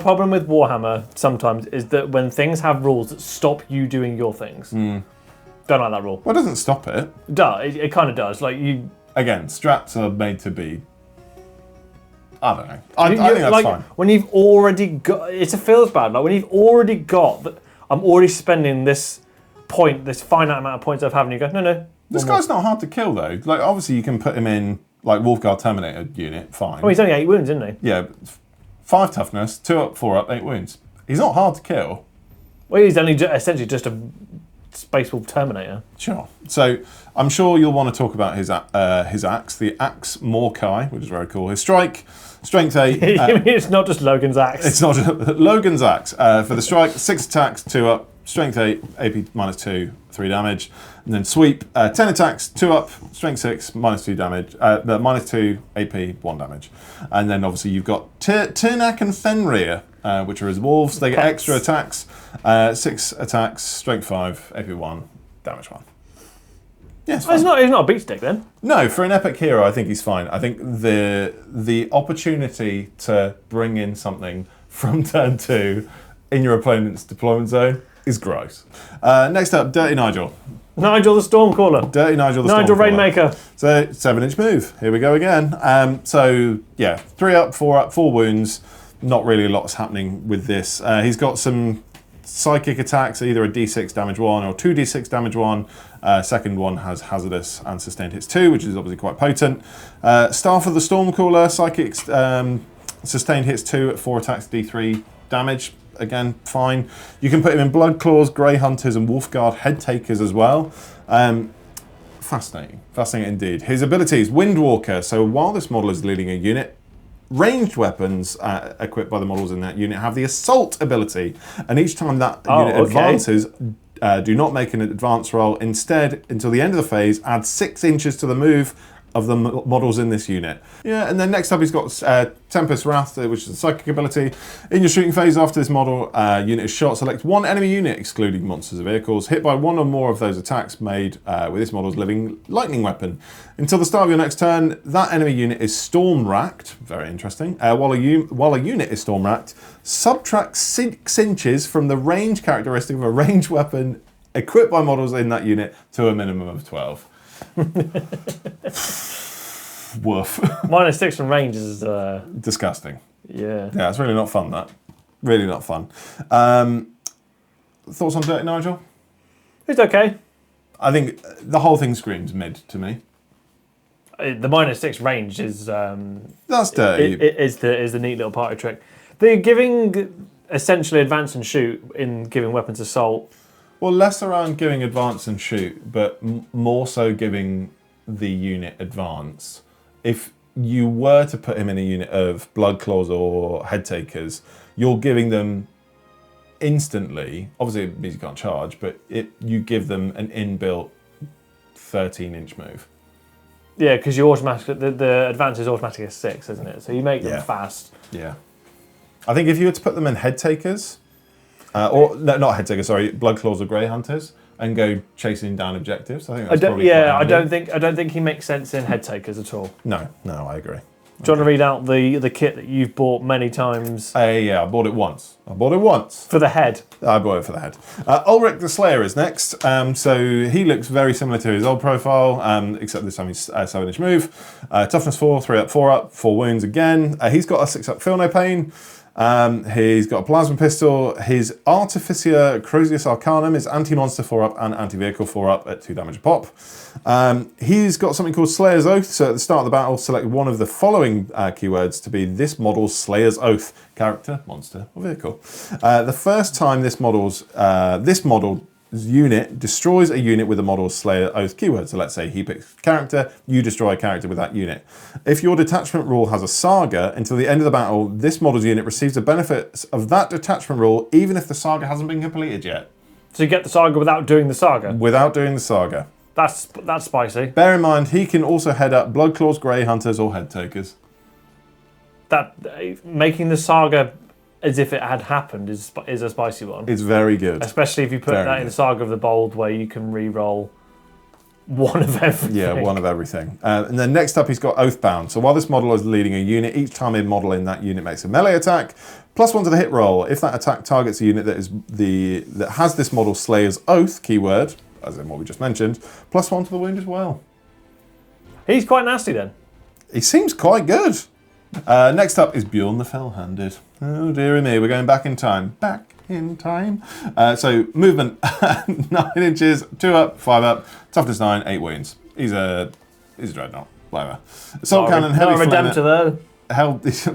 problem with Warhammer sometimes is that when things have rules that stop you doing your things, don't like that rule. Well, it doesn't stop it. It kind of does. Like you. Again, strats are made to be. I don't know. I think that's like, fine. When you've already got, it feels bad. Like when you've already got that, I'm already spending this finite amount of points I've had, and you go, no. This guy's not hard to kill though. Like obviously you can put him in like Wolfguard Terminator unit, fine. Oh, he's only 8 wounds, isn't he? Yeah, 5 toughness, 2 up, 4 up, 8 wounds. He's not hard to kill. Well, he's only essentially just a Space Wolf Terminator. Sure. So I'm sure you'll want to talk about his axe, the Axe Morkai, which is very cool. His strike, strength 8. You mean it's not just Logan's axe? It's not just Logan's axe. For the strike, 6 attacks, 2 up, strength 8, AP -2, 3 damage. And then sweep, 10 attacks, 2 up, strength 6, -2 damage, -2 AP, 1 damage. And then obviously you've got Tirnak and Fenrir, which are his wolves. They get extra attacks, 6 attacks, strength 5, AP 1, damage 1. Yeah, it's fine. He's not a beat stick then. No, for an epic hero, I think he's fine. I think the opportunity to bring in something from turn 2 in your opponent's deployment zone is gross. Next up, Dirty Nigel. Nigel the Stormcaller. Dirty Nigel the Nigel Stormcaller. Rainmaker. So 7-inch move. Here we go again. So yeah, 3 up, 4 up, 4 wounds. Not really a lot's happening with this. He's got some psychic attacks, either a D6 damage 1 or 2d6 damage 1. Second one has hazardous and sustained hits 2, which is obviously quite potent. Staff of the Stormcaller, psychic sustained hits 2 at 4 attacks, D3 damage. Again, fine. You can put him in Blood Claws, Grey Hunters, and Wolfguard Head Takers as well. Fascinating indeed. His abilities: Windwalker. So while this model is leading a unit, ranged weapons equipped by the models in that unit have the Assault ability, and each time that unit advances, do not make an advance roll. Instead, until the end of the phase, add 6 inches to the move of the models in this unit. Yeah, and then next up he's got Tempest Wrath, which is a psychic ability. In your shooting phase after this model unit is shot, select 1 enemy unit, excluding monsters or vehicles, hit by 1 or more of those attacks made with this model's living lightning weapon. Until the start of your next turn, that enemy unit is storm racked. Very interesting. While a unit is storm racked, subtract 6 inches from the range characteristic of a ranged weapon equipped by models in that unit to a minimum of 12. Woof. -6 from range is disgusting. Yeah. Yeah, it's really not fun, that. Really not fun. Thoughts on Dirty Nigel? It's okay. I think the whole thing screams mid to me. The -6 range is that's dirty. Is the neat little party trick. They're giving essentially advance and shoot in giving weapons assault. Well, less around giving advance and shoot, but more so giving the unit advance. If you were to put him in a unit of Blood Claws or Head Takers, you're giving them instantly, obviously it means you can't charge, but you give them an inbuilt 13-inch move. Yeah, because you automatically the advance is automatically a 6, isn't it? So you make them fast. Yeah. I think if you were to put them in Head Takers, or no, not Head Takers, sorry, Blood Claws or Grey Hunters, and go chasing down objectives, I think that's probably quite handy. I don't think he makes sense in Head Takers at all. No, I agree. Do you want to read out the kit that you've bought many times? Yeah, I bought it once. For the head? I bought it for the head. Ulrich the Slayer is next. So he looks very similar to his old profile, except this time he's 7-inch move. Toughness 4, 3 up, 4 up, 4 wounds again. He's got a 6 up, feel no pain. He's got a plasma pistol. His Artificer Crozius Arcanum is anti-monster 4 up and anti-vehicle 4 up at 2 damage a pop. He's got something called Slayer's Oath, so at the start of the battle, select one of the following keywords to be this model's Slayer's Oath: character, monster, or vehicle. The first time this model unit destroys a unit with the model's Slayer Oath keyword. So let's say he picks character, you destroy a character with that unit. If your detachment rule has a Saga, until the end of the battle, this model's unit receives the benefits of that detachment rule, even if the Saga hasn't been completed yet. So you get the Saga without doing the Saga? Without doing the Saga. That's spicy. Bear in mind, he can also head up Bloodclaws, Grey Hunters, or Head Takers. That making the Saga as if it had happened is a spicy one. It's very good. Especially if you put that in the Saga of the Bold, where you can re-roll one of everything. Yeah, one of everything. And then next up, he's got Oathbound. So while this model is leading a unit, each time a model in that unit makes a melee attack, +1 to the hit roll. If that attack targets a unit that has this model's Slayer's Oath keyword, as in what we just mentioned, +1 to the wound as well. He's quite nasty then. He seems quite good. Next up is Bjorn the Fell-Handed. Oh dearie me, we're going back in time. Back in time. So movement 9 inches, 2 up, 5 up, toughness 9, 8 wounds. He's a dreadnought, whatever. Assault cannon, heavy flamer.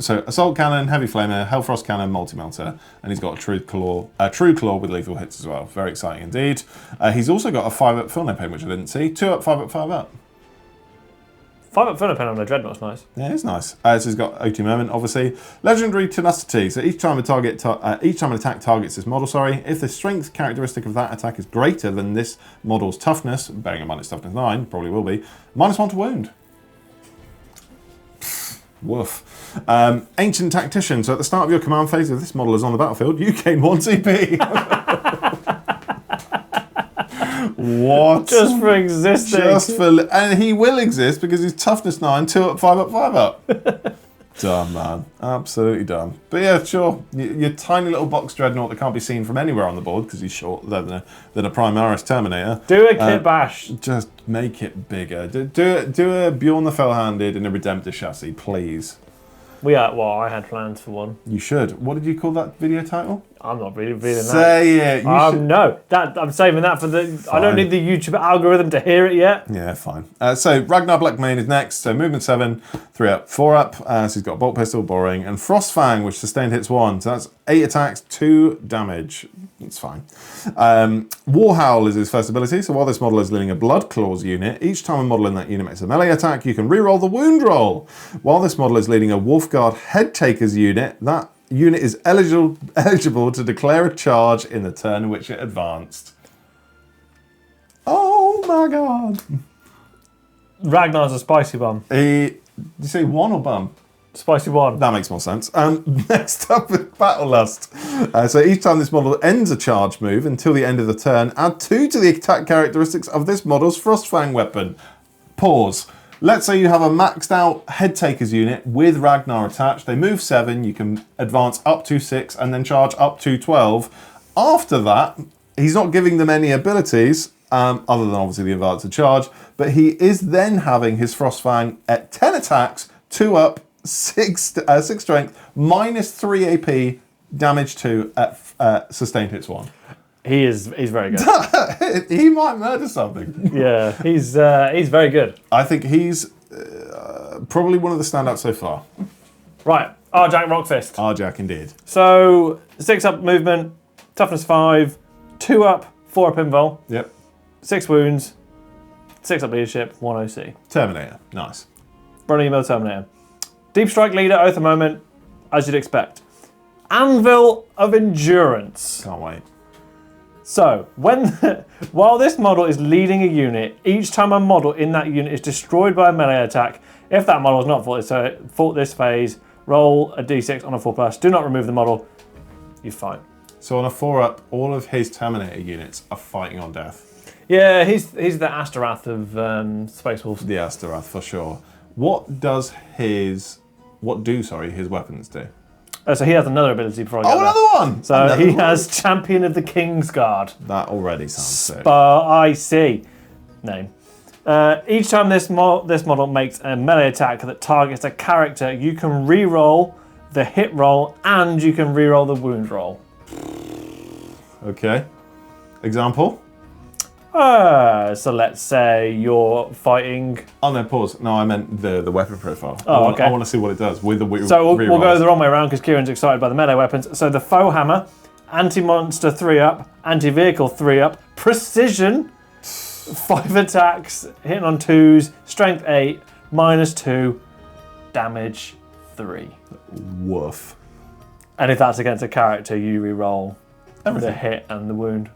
So assault cannon, heavy flamer, Hellfrost cannon, multi-melter, and he's got a true claw with lethal hits as well. Very exciting indeed. He's also got a 5 up Filno Pain, which I didn't see. 2 up, 5 up, 5 up. 5 up Filno Pain on a dreadnought's nice. Yeah, it's nice. So he's got OT Moment, obviously. Legendary Tenacity. So each time an attack targets this model, if the strength characteristic of that attack is greater than this model's toughness, bearing in mind it's toughness 9, probably will be, -1 to wound. Woof. Ancient Tactician. So at the start of your command phase, if this model is on the battlefield, you gain 1 CP. What? Just for existing. And he will exist because he's toughness 9, 2 up, 5 up, 5 up. Dumb, man. Absolutely dumb. But yeah, sure. Your tiny little box dreadnought that can't be seen from anywhere on the board because he's shorter than a Primaris Terminator. Do a kit bash. Just make it bigger. Do a Bjorn the Fell-Handed in a Redemptor chassis, please. I had plans for one. You should. What did you call that video title? I'm not really reading that. Say it. No, I'm saving that for the. Fine. I don't need the YouTube algorithm to hear it yet. Yeah, fine. So Ragnar Blackmane is next. So movement 7, 3 up, 4 up. So he's got a bolt pistol, boring, and Frostfang, which sustained hits 1. So that's 8 attacks, 2 damage. It's fine. War Howl is his first ability. So while this model is leading a Bloodclaws unit, each time a model in that unit makes a melee attack, you can reroll the wound roll. While this model is leading a Wolfguard Head Takers unit, that unit is eligible to declare a charge in the turn in which it advanced. Oh my god. Ragnar's a spicy bomb. Did you say 1 or bum? Spicy 1. That makes more sense. Next up is Battle Lust. So each time this model ends a charge move until the end of the turn, add 2 to the attack characteristics of this model's Frostfang weapon. Pause. Let's say you have a maxed out Head Takers unit with Ragnar attached. They move 7, you can advance up to 6 and then charge up to 12. After that, he's not giving them any abilities, other than obviously the advanced charge, but he is then having his Frostfang at 10 attacks, 2 up, 6 strength, -3 AP, damage 2 at sustained hits 1. He's very good. He might murder something. Yeah, he's very good. I think he's probably one of the standouts so far. Right, Arjak Rockfist. Arjak indeed. So 6 up movement, toughness 5, 2 up, 4 up invul. Yep. 6 wounds, 6 up leadership, 1 OC. Terminator, nice. Running email Terminator. Deep Strike leader, Oath of Moment, as you'd expect. Anvil of Endurance. Can't wait. So, while this model is leading a unit, each time a model in that unit is destroyed by a melee attack, if that model has not fought this phase, roll a d6 on a 4+. Do not remove the model. You're fine. So on a 4 up, all of his Terminator units are fighting on death. Yeah, he's the Astarath of Space Wolves. The Astarath for sure. What do his weapons do? So he has another ability before I get there. Another one! So he has Champion of the Kingsguard. That already sounds sick. Spicy name. Each time this model makes a melee attack that targets a character, you can re-roll the hit roll and you can re-roll the wound roll. Okay. Example? So let's say you're fighting... Oh no, pause. No, I meant the weapon profile. Okay. I want to see what it does with the So we'll go the wrong way around because Kieran's excited by the melee weapons. So the foe hammer anti-monster 3-up, anti-vehicle 3-up, precision, 5 attacks, hitting on 2s, strength 8, -2, damage 3. Woof. And if that's against a character, you re-roll Everything. the hit and the wound.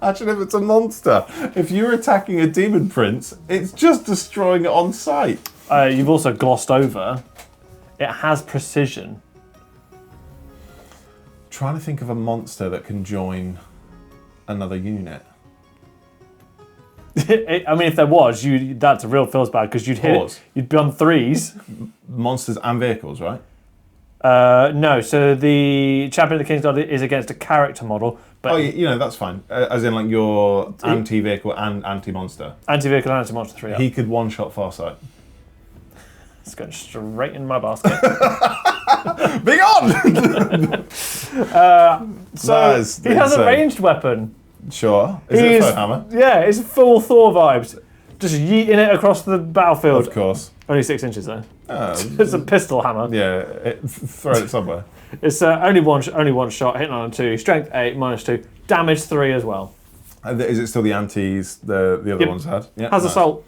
Actually, if it's a monster, if you're attacking a demon prince, it's just destroying it on sight. You've also glossed over, it has precision. Trying to think of a monster that can join another unit. I mean, if there was, that's a real feels bad because you'd be on 3s. Monsters and vehicles, right? No, so the Champion of the King's God is against a character model. But that's fine. As in, like, your anti-vehicle and anti-monster. Anti-vehicle and anti-monster 3-up. He could one-shot Farsight. It's going straight in my basket. Be on! So he has a ranged weapon. Sure. Is it a foe hammer? Yeah, it's full Thor vibes. Just yeeting it across the battlefield. Of course. Only 6 inches though. It's a pistol hammer. Yeah, throw it somewhere. It's only one shot, hitting on a 2, strength 8, -2, damage 3 as well. Is it still the antis the other ones had? Yeah. Has assault.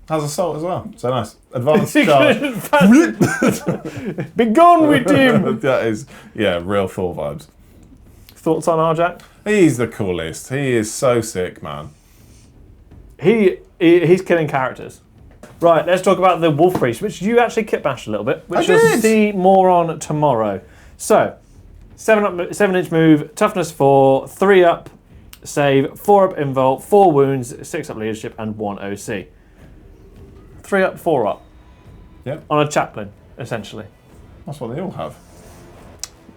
Has assault as well. So nice. Advanced charge. Be gone with him! That is, real Thor vibes. Thoughts on Arjak? He's the coolest. He is so sick, man. He's killing characters. Right, let's talk about the Wolf Priest, which you actually kit bashed a little bit, which you'll see more on tomorrow. So, 7-inch move, toughness 4, 3-up save, 4-up invul, 4 wounds, 6-up leadership, and 1 OC. 3-up, 4-up. Yep. On a chaplain, essentially. That's what they all have.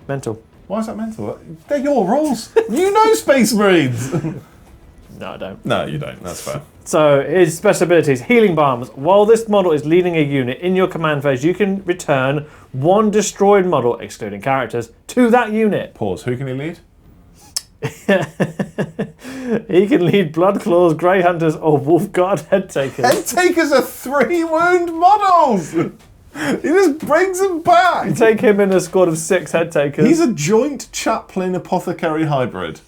Mental. Why is that mental? They're your rules. You know Space Marines. No, I don't. No, you don't. That's fair. So, his special abilities, Healing Balms. While this model is leading a unit in your command phase, you can return 1 destroyed model, excluding characters, to that unit. Pause. Who can he lead? He can lead Blood Claws, Grey Hunters, or Wolf Guard Head Takers. Head Takers are 3-wound models! He just brings them back! You take him in a squad of 6 Head Takers. He's a joint chaplain apothecary hybrid.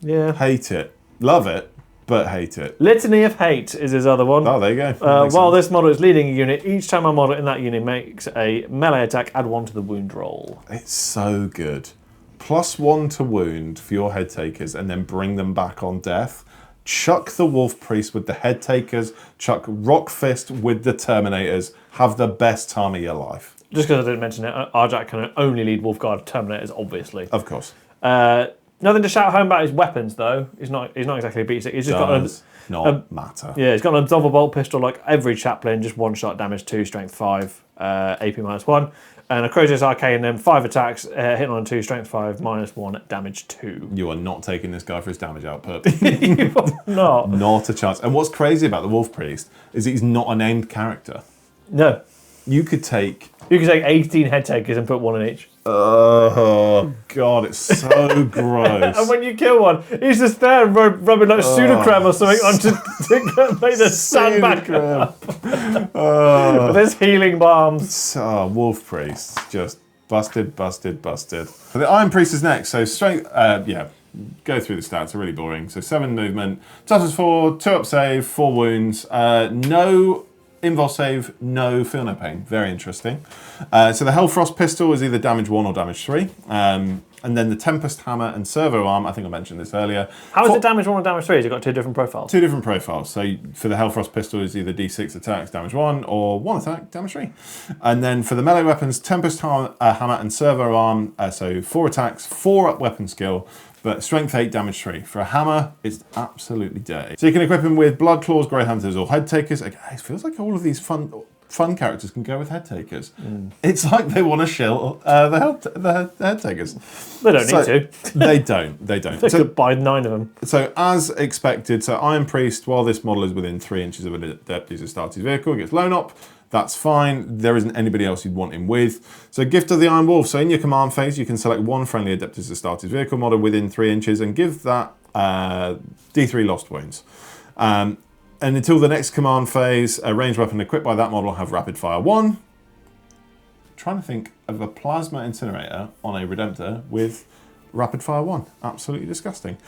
Yeah. Hate it. Love it, but hate it. Litany of Hate is his other one. Oh, there you go. While this model is leading a unit, each time a model in that unit makes a melee attack, add 1 to the wound roll. It's so good. +1 to wound for your head takers and then bring them back on death. Chuck the Wolf Priest with the head takers. Chuck Rock Fist with the Terminators. Have the best time of your life. Just because I didn't mention it, Arjak can only lead Wolfguard Terminators, obviously. Of course. Nothing to shout home about his weapons, though. He's not exactly a beast. He's just not matter. Yeah, he's got an Absolver Bolt pistol like every chaplain, just 1-shot, damage 2, strength 5, AP -1. And a Crozius Arcane, and then 5 attacks, hitting on 2, strength 5, -1, damage 2. You are not taking this guy for his damage output. You are not. Not a chance. And what's crazy about the Wolf Priest is he's not a named character. No. You could take 18 head takers and put 1 in each. Oh, God, it's so gross. And when you kill one, he's just there rubbing like pseudocrem or something on to make the stand back up. There's healing balms. Wolf Priest, just busted. So the Iron Priest is next. So strength, go through the stats, they're really boring. So 7 movement, toughness 4, 2-up save, 4 wounds, no invul save, no feel no pain. Very interesting. So the Hellfrost pistol is either damage 1 or damage 3. And then the Tempest Hammer and Servo Arm, I think I mentioned this earlier. How is it damage 1 or damage 3? Has it got 2 different profiles? 2 different profiles. So for the Hellfrost pistol is either D6 attacks, damage 1, or 1 attack, damage 3. And then for the melee weapons, Tempest Hammer and Servo Arm, so 4 attacks, 4 up weapon skill, but strength 8, damage 3. For a hammer, it's absolutely dirty. So you can equip him with Blood Claws, Grey Hunters, or Head Takers. Again, it feels like all of these fun characters can go with Head Takers. It's like they want to shill the Head Takers. They don't need to. They don't. They could buy 9 of them. So as expected, so Iron Priest, while this model is within 3 inches of a Deputy's Astartes vehicle, it gets Lone Op. That's fine. There isn't anybody else you'd want him with. So Gift of the Iron Wolf. So in your command phase, you can select 1 friendly Adeptus Astartes vehicle model within 3 inches and give that D3 lost wounds. And until the next command phase, a ranged weapon equipped by that model have rapid fire 1. trying to think of a plasma incinerator on a Redemptor with rapid fire 1. Absolutely disgusting.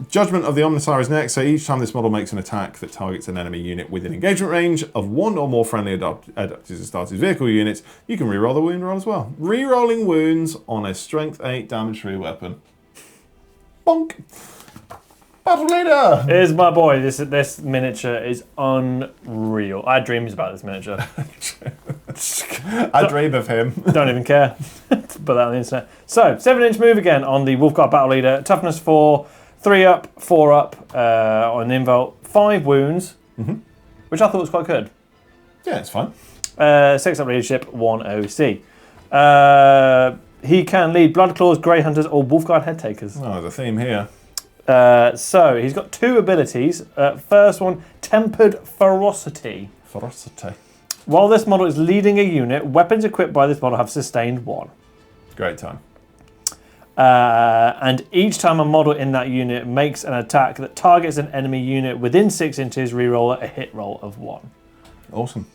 Judgment of the Omnissiah is next. So each time this model makes an attack that targets an enemy unit within engagement range of one or more friendly adapted started vehicle units, you can reroll the wound roll as well. Rerolling wounds on a strength 8 damage 3 weapon. Bonk. Battle leader! Here's my boy. This miniature is unreal. I had dreams about this miniature. I dream of him. Don't even care. Put that on the internet. So, 7-inch move again on the Wolfguard Battle Leader. Toughness 4, 3 up, 4 up on the Involt. 5 wounds, which I thought was quite good. Yeah, it's fine. 6 up leadership, 1 OC. He can lead Bloodclaws, Grey Hunters, or Wolfguard Head Takers. Oh, there's a theme here. So he's got 2 abilities. First one, Tempered Ferocity. Ferocity. While this model is leading a unit, weapons equipped by this model have sustained 1. Great time. And each time a model in that unit makes an attack that targets an enemy unit within 6 inches, reroll a hit roll of 1. Awesome.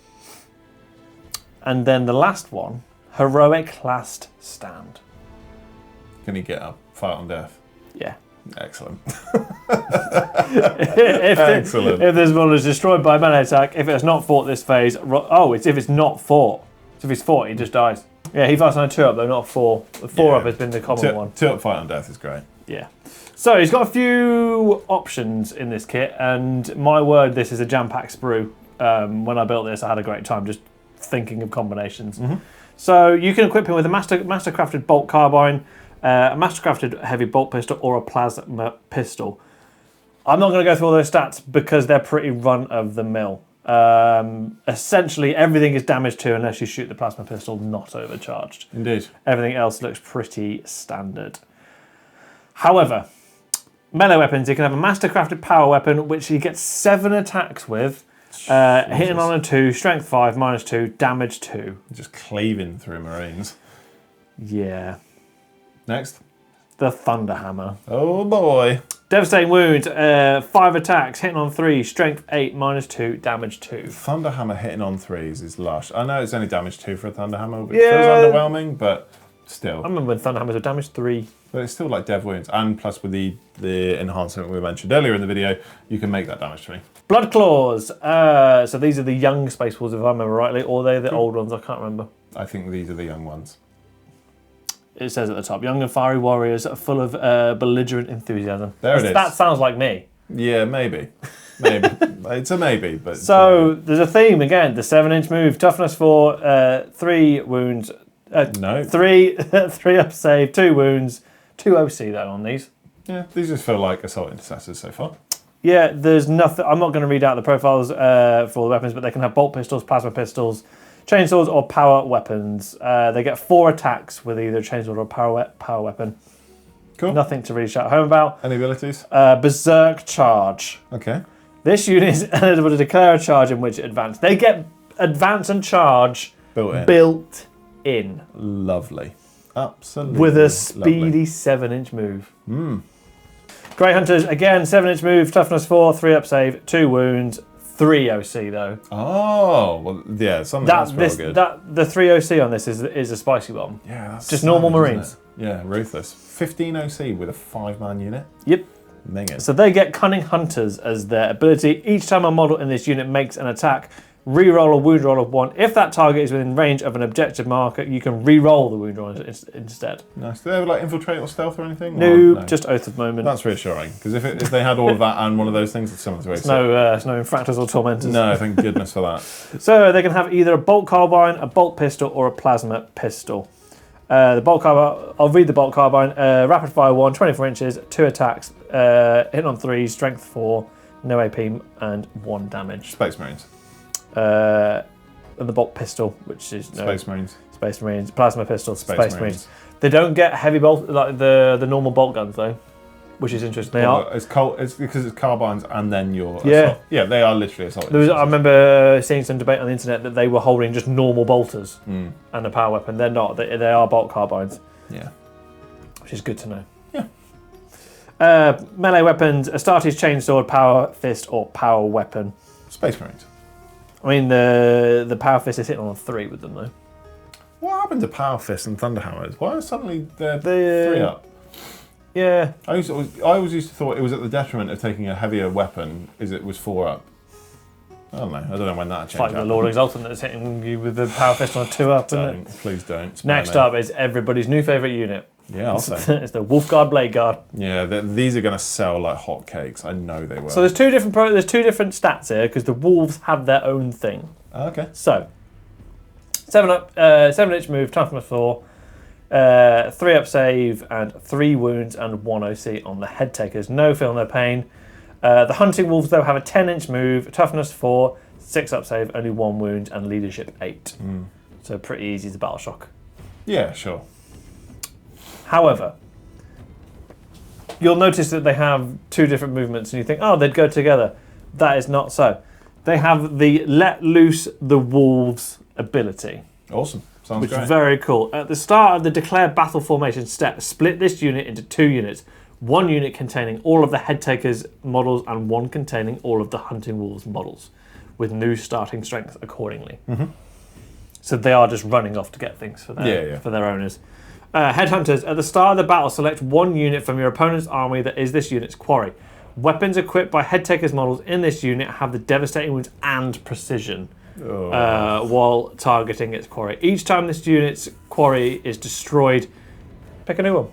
And then the last one, Heroic Last Stand. Can he get up? Fight on death. Yeah. Excellent. Excellent. If this model is destroyed by a melee attack, if it's not fought this phase, it's if it's not fought. So if he's fought, he just dies. Yeah, he fights on a 2-up though, not a 4. The 4-up has been the common one. 2-up fight on death is great. Yeah. So he's got a few options in this kit, and my word, this is a jam-packed sprue. When I built this, I had a great time just thinking of combinations. So you can equip him with a master-crafted bolt carbine, a master-crafted heavy bolt pistol, or a plasma pistol. I'm not going to go through all those stats because they're pretty run-of-the-mill. Essentially, everything is damage 2 unless you shoot the plasma pistol not overcharged. Indeed. Everything else looks pretty standard. However, melee weapons, you can have a master-crafted power weapon, which he gets 7 attacks with, hitting on a 2, strength 5, -2, damage 2. Just cleaving through Marines. Yeah. Next. The Thunderhammer. Oh boy. Devastating wounds, 5 attacks, hitting on 3, strength 8, -2, damage 2. Thunderhammer hitting on 3s is lush. I know it's only damage 2 for a Thunderhammer, which feels underwhelming, but still. I remember when Thunderhammers were damage 3. But it's still like dev wounds, and plus with the enhancement we mentioned earlier in the video, you can make that damage 3. Blood Claws. So these are the young Space Wolves, if I remember rightly, or they're the old ones, I can't remember. I think these are the young ones. It says at the top, young and fiery warriors full of belligerent enthusiasm. There it is. That sounds like me. Yeah, maybe. Maybe. It's a maybe, but... So, there's a theme again. The 7-inch move, toughness 4, 3 wounds. No. 3 up save, 2 wounds, 2 OC though on these. Yeah, these just feel like assault intercessors so far. Yeah, there's nothing... I'm not going to read out the profiles for all the weapons, but they can have bolt pistols, plasma pistols, chainswords, or power weapons. They get 4 attacks with either a chainsword or a power weapon. Cool. Nothing to really shout home about. Any abilities? Berserk Charge. Okay. This unit is eligible to declare a charge in which it advance. They get advance and charge built in. Lovely. Absolutely. With a speedy 7-inch move. Grey Hunters, again, 7-inch move, toughness 4, 3 up save, 2 wounds, 3 OC though. Oh, well, yeah, something that's real good. The 3 OC on this is a spicy bomb. Yeah, that's just normal Marines. Yeah, ruthless. 15 OC with a 5-man unit. Yep. Minging. So they get Cunning Hunters as their ability. Each time a model in this unit makes an attack, re-roll a wound roll of 1. If that target is within range of an objective marker, you can re-roll the wound roll instead. Nice. Do they have like infiltrate or stealth or anything? No, just Oath of Moment. That's reassuring, because if they had all of that and one of those things, it's something to it's no infractors or tormentors. No, thank goodness for that. So they can have either a bolt carbine, a bolt pistol, or a plasma pistol. The bolt carbine, I'll read the bolt carbine. Rapid fire 1, 24 inches, 2 attacks, hit on 3, strength 4, no AP, and 1 damage. Space Marines. And the bolt pistol, which is Space Marines. Space Marines. Plasma pistol. Space Marines. They don't get heavy bolt like the normal bolt guns though, which is interesting. They are. It's because it's carbines and then your assault. Yeah, they are literally assault. I remember seeing some debate on the internet that they were holding just normal bolters and a power weapon. They're not. They are bolt carbines. Yeah, which is good to know. Yeah. Melee weapons: Astartes chainsword, power fist, or power weapon. Space Marines. I mean, the power fist is hitting on 3 with them though. What happened to Power Fist and Thunderhammers? Why are suddenly they're The 3 up? Yeah. I always used to thought it was at the detriment of taking a heavier weapon, is it was 4 up. I don't know when that It's changed. like the Lord Exultant that's hitting you with the Power Fist on a 2-up, isn't it? Please don't. Next up is everybody's new favourite unit. Yeah, I'll say. It's the Wolf Guard Blade Guard. Yeah, these are going to sell like hotcakes. I know they will. So there's two different stats here because the wolves have their own thing. Okay. So 7-inch move, toughness 4, 3-up save, and 3 wounds and 1 OC on the head takers. No feel, no pain. The hunting wolves though have a 10-inch move, toughness 4, 6-up save, only 1 wound, and leadership 8. So pretty easy to battle shock. Yeah, sure. However, you'll notice that they have 2 different movements, and you think, oh, they'd go together. That is not so. They have the Let Loose the Wolves ability. Awesome. Sounds Which great. is very cool. At the start of the declared battle formation step, split this unit into 2 units. 1 unit containing all of the head takers models and 1 containing all of the hunting wolves models, with new starting strength accordingly. So they are just running off to get things for their owners. Headhunters, at the start of the battle, select 1 unit from your opponent's army that is this unit's quarry. Weapons equipped by head takers models in this unit have the devastating wounds and precision while targeting its quarry. Each time this unit's quarry is destroyed, pick a new one.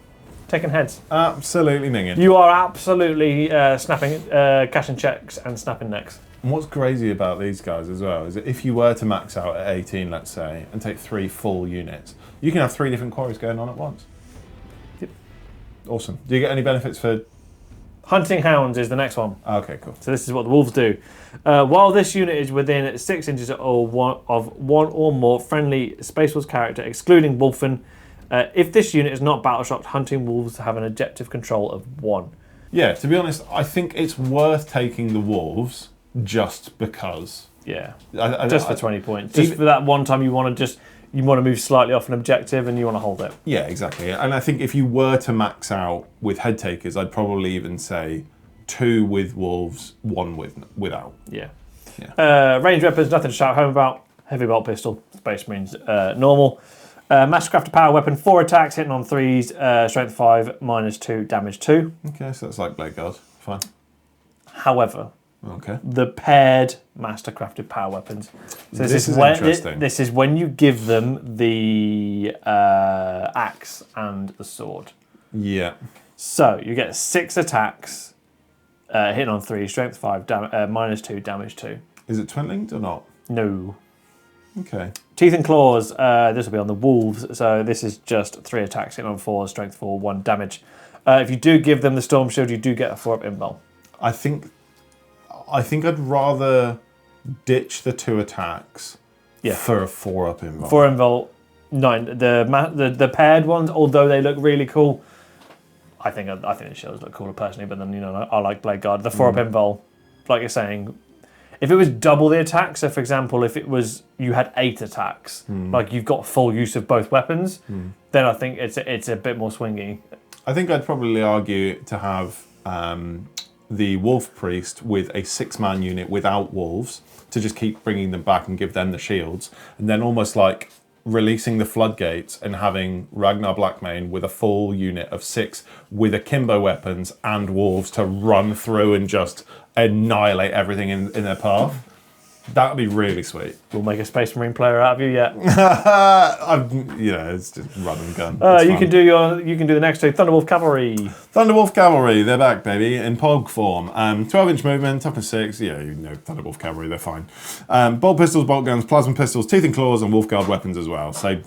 Taking heads. Absolutely minging. You are absolutely snapping, cashing checks and snapping necks. And what's crazy about these guys as well is that if you were to max out at 18, let's say, and take 3 full units, you can have 3 different quarries going on at once. Yep. Awesome. Do you get any benefits for... Hunting hounds is the next one. Okay, cool. So this is what the wolves do. While this unit is within 6 inches of one or more friendly Space Wolves character, excluding Wolfen, if this unit is not battle shocked, hunting wolves have an objective control of 1. Yeah, to be honest, I think it's worth taking the wolves just because. Yeah, I, just for 20 points. Just for that one time you want to move slightly off an objective and you want to hold it. Yeah, exactly. And I think if you were to max out with head takers, I'd probably even say 2 with wolves, 1 without. Yeah. Range weapons, nothing to shout home about. Heavy bolt pistol, Space Marines, normal. Mastercrafted power weapon, 4 attacks, hitting on 3s, strength 5, -2, damage 2. Okay, so that's like Blade Guard. Fine. However, okay, the paired mastercrafted power weapons. So this is interesting. This is when you give them the axe and the sword. Yeah. So you get 6 attacks, hitting on 3, strength 5, -2, damage 2. Is it twin linked or not? No. Okay. Teeth and claws, this will be on the wolves, so this is just 3 attacks, hitting on 4, strength 4, 1 damage. If you do give them the storm shield, you do get a 4-up invul. I think I'd rather ditch the 2 attacks for a 4-up invul. 4 invul, 9. The paired ones, although they look really cool, I think the shields look cooler personally, but then I like Blade Guard. The 4-up invul, like you're saying, if it was double the attack, so for example, if it was you had 8 attacks, like you've got full use of both weapons, then I think it's a bit more swingy. I think I'd probably argue to have the Wolf Priest with a 6-man unit without wolves to just keep bringing them back and give them the shields, and then almost like releasing the floodgates and having Ragnar Blackmane with a full unit of 6 with akimbo weapons and wolves to run through and just annihilate everything in their path. That would be really sweet. We'll make a Space Marine player out of you yet. It's just run and gun. You can do the next 2. Thunderwolf Cavalry. Thunderwolf Cavalry, they're back, baby, in POG form. 12-inch movement, toughness 6. Yeah, you know Thunderwolf Cavalry, they're fine. Bolt pistols, bolt guns, plasma pistols, teeth and claws, and wolf guard weapons as well. So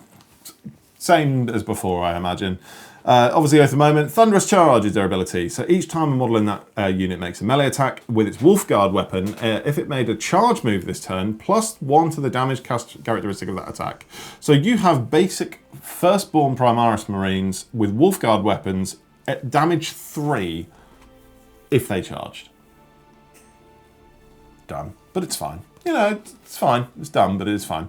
same as before, I imagine. Obviously, at the moment, Thunderous Charge is their ability. So each time a model in that unit makes a melee attack with its Wolf Guard weapon, if it made a charge move this turn, +1 to the damage characteristic of that attack. So you have basic Firstborn Primaris Marines with Wolf Guard weapons at damage 3 if they charged. Done. But it's fine. you know, it's fine. It's dumb, but it is fine.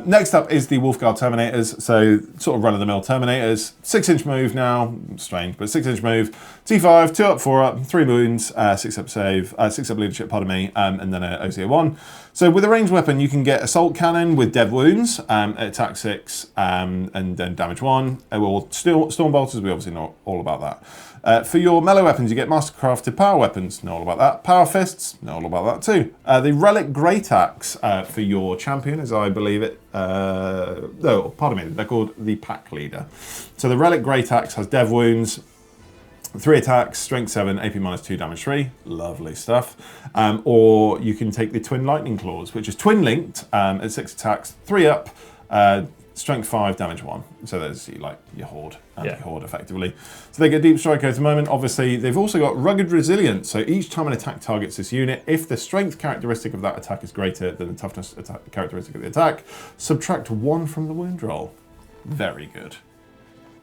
Next up is the Wolfguard Terminators. So sort of run-of-the-mill Terminators. 6-inch move now. Strange, but 6-inch move. T5, 2 up, 4 up, 3 wounds, 6 up save, 6 up leadership, pardon me, and then an OC 1. So with a ranged weapon, you can get Assault Cannon with dead wounds, attack 6, and then damage 1. Or Storm Bolters, we obviously know all about that. For your melee weapons, you get Mastercrafted Power Weapons, know all about that. Power Fists, know all about that too. The Relic Great Axe for your champion, as I believe it. No, pardon me, they're called the Pack Leader. So the Relic Great Axe has dev wounds, 3 attacks, strength 7, AP -2, damage 3. Lovely stuff. Or you can take the Twin Lightning Claws, which is twin linked at 6 attacks, 3 up, strength 5, damage 1. So there's like your horde, your horde effectively. So they get deep strike at the moment. Obviously, they've also got rugged resilience. So each time an attack targets this unit, if the strength characteristic of that attack is greater than the toughness characteristic of the attack, subtract 1 from the wound roll. Very good.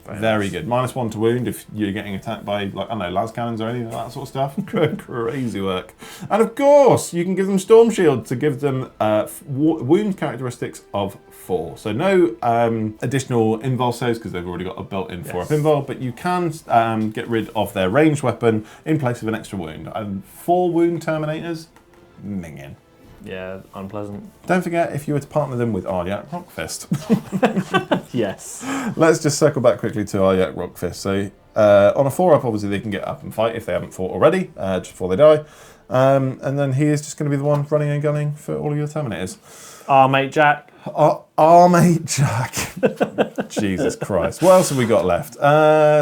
Very good. -1 to wound if you're getting attacked by, like, I don't know, las cannons or anything like that sort of stuff. Crazy work. And of course, you can give them Storm Shield to give them wound characteristics of 4. So no additional invul saves because they've already got a built-in 4-up invul, but you can get rid of their ranged weapon in place of an extra wound. And 4 wound Terminators, minging. Yeah, unpleasant. Don't forget, if you were to partner them with Aryak Rockfist. Yes. Let's just circle back quickly to Aryak Rockfist. So on a 4-up, obviously, they can get up and fight if they haven't fought already, just before they die. And then he is just going to be the one running and gunning for all of your Terminators. Our mate Jack. Our mate Jack. Jesus Christ. What else have we got left?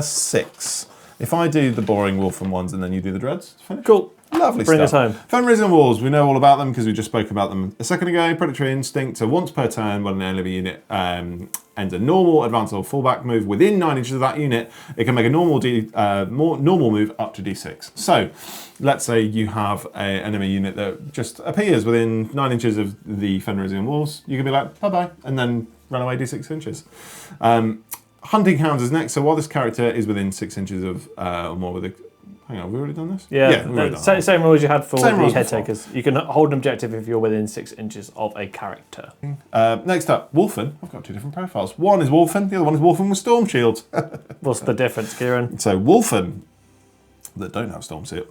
6. If I do the boring Wolfen ones and then you do the dreads, finish. Cool. Lovely Bring stuff. us home. Fenrism Walls, we know all about them because we just spoke about them a second ago. Predatory Instinct, so once per turn when an enemy unit ends a normal, advance, or fallback move within 9 inches of that unit, it can make a normal normal move up to D6. So, let's say you have an enemy unit that just appears within 9 inches of the Fenrisian Walls. You can be like, bye-bye, and then run away D6 inches. Hunting Hounds is next, so while this character is within 6 inches of, or more with a... Hang on, have we already done this? Yeah, we've already done same rules you had for the head before. takers. You can hold an objective if you're within 6 inches of a character. Next up, Wolfen. I've got 2 different profiles. One is Wolfen, the other one is Wolfen with Storm Shield. What's the difference, Kieran? So Wolfen, that don't have Storm Shield,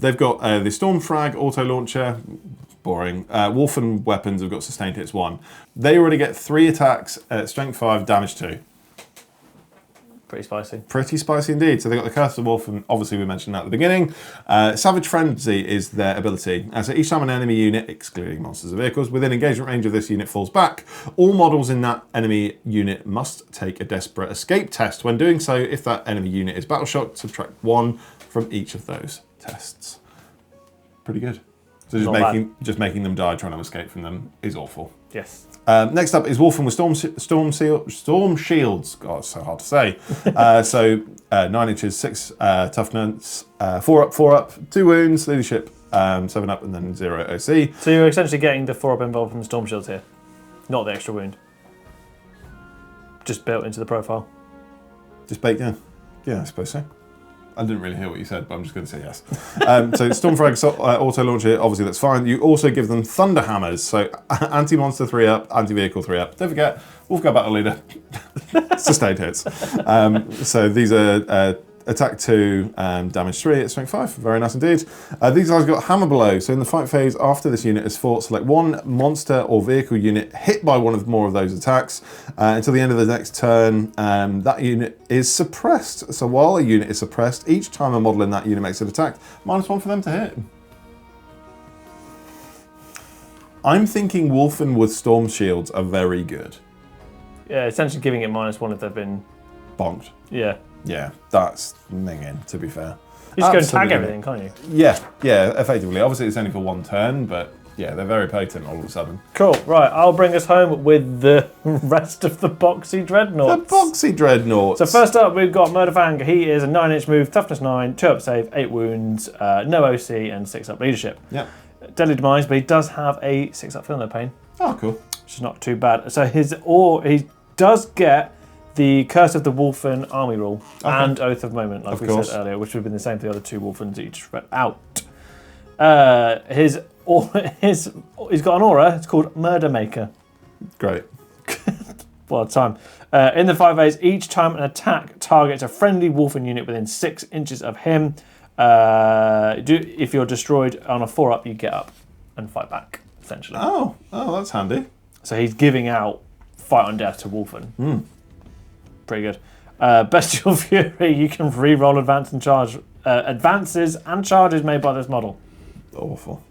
they've got the Storm Frag auto launcher. Boring. Wolfen weapons have got sustained hits 1. They already get 3 attacks at strength 5, damage 2. Pretty spicy. Pretty spicy indeed. So they've got the Curse of the Wolf, and obviously we mentioned that at the beginning. Savage Frenzy is their ability. So each time an enemy unit, excluding monsters and vehicles, within engagement range of this unit falls back, all models in that enemy unit must take a Desperate Escape test. When doing so, if that enemy unit is battle shocked, subtract 1 from each of those tests. Pretty good. So just making them die trying to escape from them is awful. Yes. Next up is Wolfen with Storm Shields. God, it's so hard to say. 9 inches, 6 toughness, 4 up, 2 wounds, leadership, 7 up, and then 0 OC. So you're essentially getting the 4-up involved from the Storm Shields here, not the extra wound. Just built into the profile. Just baked in. Yeah, I suppose so. I didn't really hear what you said, but I'm just going to say yes. So Stormfrag auto launcher, obviously that's fine. You also give them Thunder Hammers, so anti-monster 3-up, anti-vehicle 3-up. Don't forget, Wolfguard Battle Leader, sustained hits. So these are attack 2, damage 3 at strength 5. Very nice indeed. These guys got Hammer Blow. So in the fight phase after this unit is fought, select 1 monster or vehicle unit hit by one of more of those attacks until the end of the next turn. That unit is suppressed. So while a unit is suppressed, each time a model in that unit makes an attack, -1 for them to hit. I'm thinking Wolfen with Storm Shields are very good. Yeah, essentially giving it -1 if they've been bonked. Yeah. Yeah, that's minging, to be fair. You just go and tag everything, can't you? Yeah, effectively. Obviously, it's only for 1 turn, but yeah, they're very potent all of a sudden. Cool, right, I'll bring us home with the rest of the Boxy Dreadnoughts. The Boxy Dreadnoughts. So first up, we've got Murderfang. He is a 9-inch move, toughness 9, 2-up save, 8 wounds, no OC, and 6-up leadership. Yeah. Deadly Demise, but he does have a 6-up Feel No Pain. Oh, cool. Which is not too bad. So he does get the Curse of the Wolfen Army Rule and Oath of Moment, like we said earlier, which would have been the same for the other 2 Wolfens that you just read out. His he's got an aura. It's called Murder Maker. Great. Well, time. In the 5As, each time an attack targets a friendly wolfen unit within 6 inches of him, if you're destroyed on a 4-up, you get up and fight back, essentially. Oh, that's handy. So he's giving out fight on death to wolfen. Pretty good. Bestial Fury, you can re-roll advances and charges made by this model. Awful.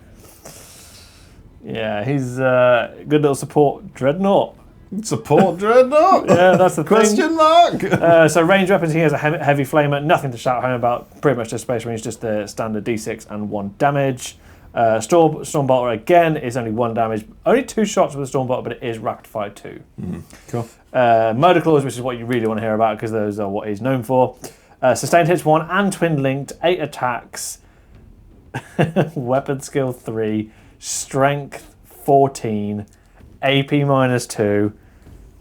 Yeah, he's a good little support dreadnought. Support dreadnought? Yeah, that's the Question mark? So ranged weapons, he has a heavy flamer, nothing to shout home about, pretty much just space range, just the standard D6 and 1 damage. Stormbolter again is only 1 damage, only 2 shots with the Stormbolter, but it is rapid fire 2. Cool. Murder Claws, which is what you really want to hear about because those are what he's known for. Sustained hits 1 and twin linked, 8 attacks, weapon skill 3, strength 14, AP -2,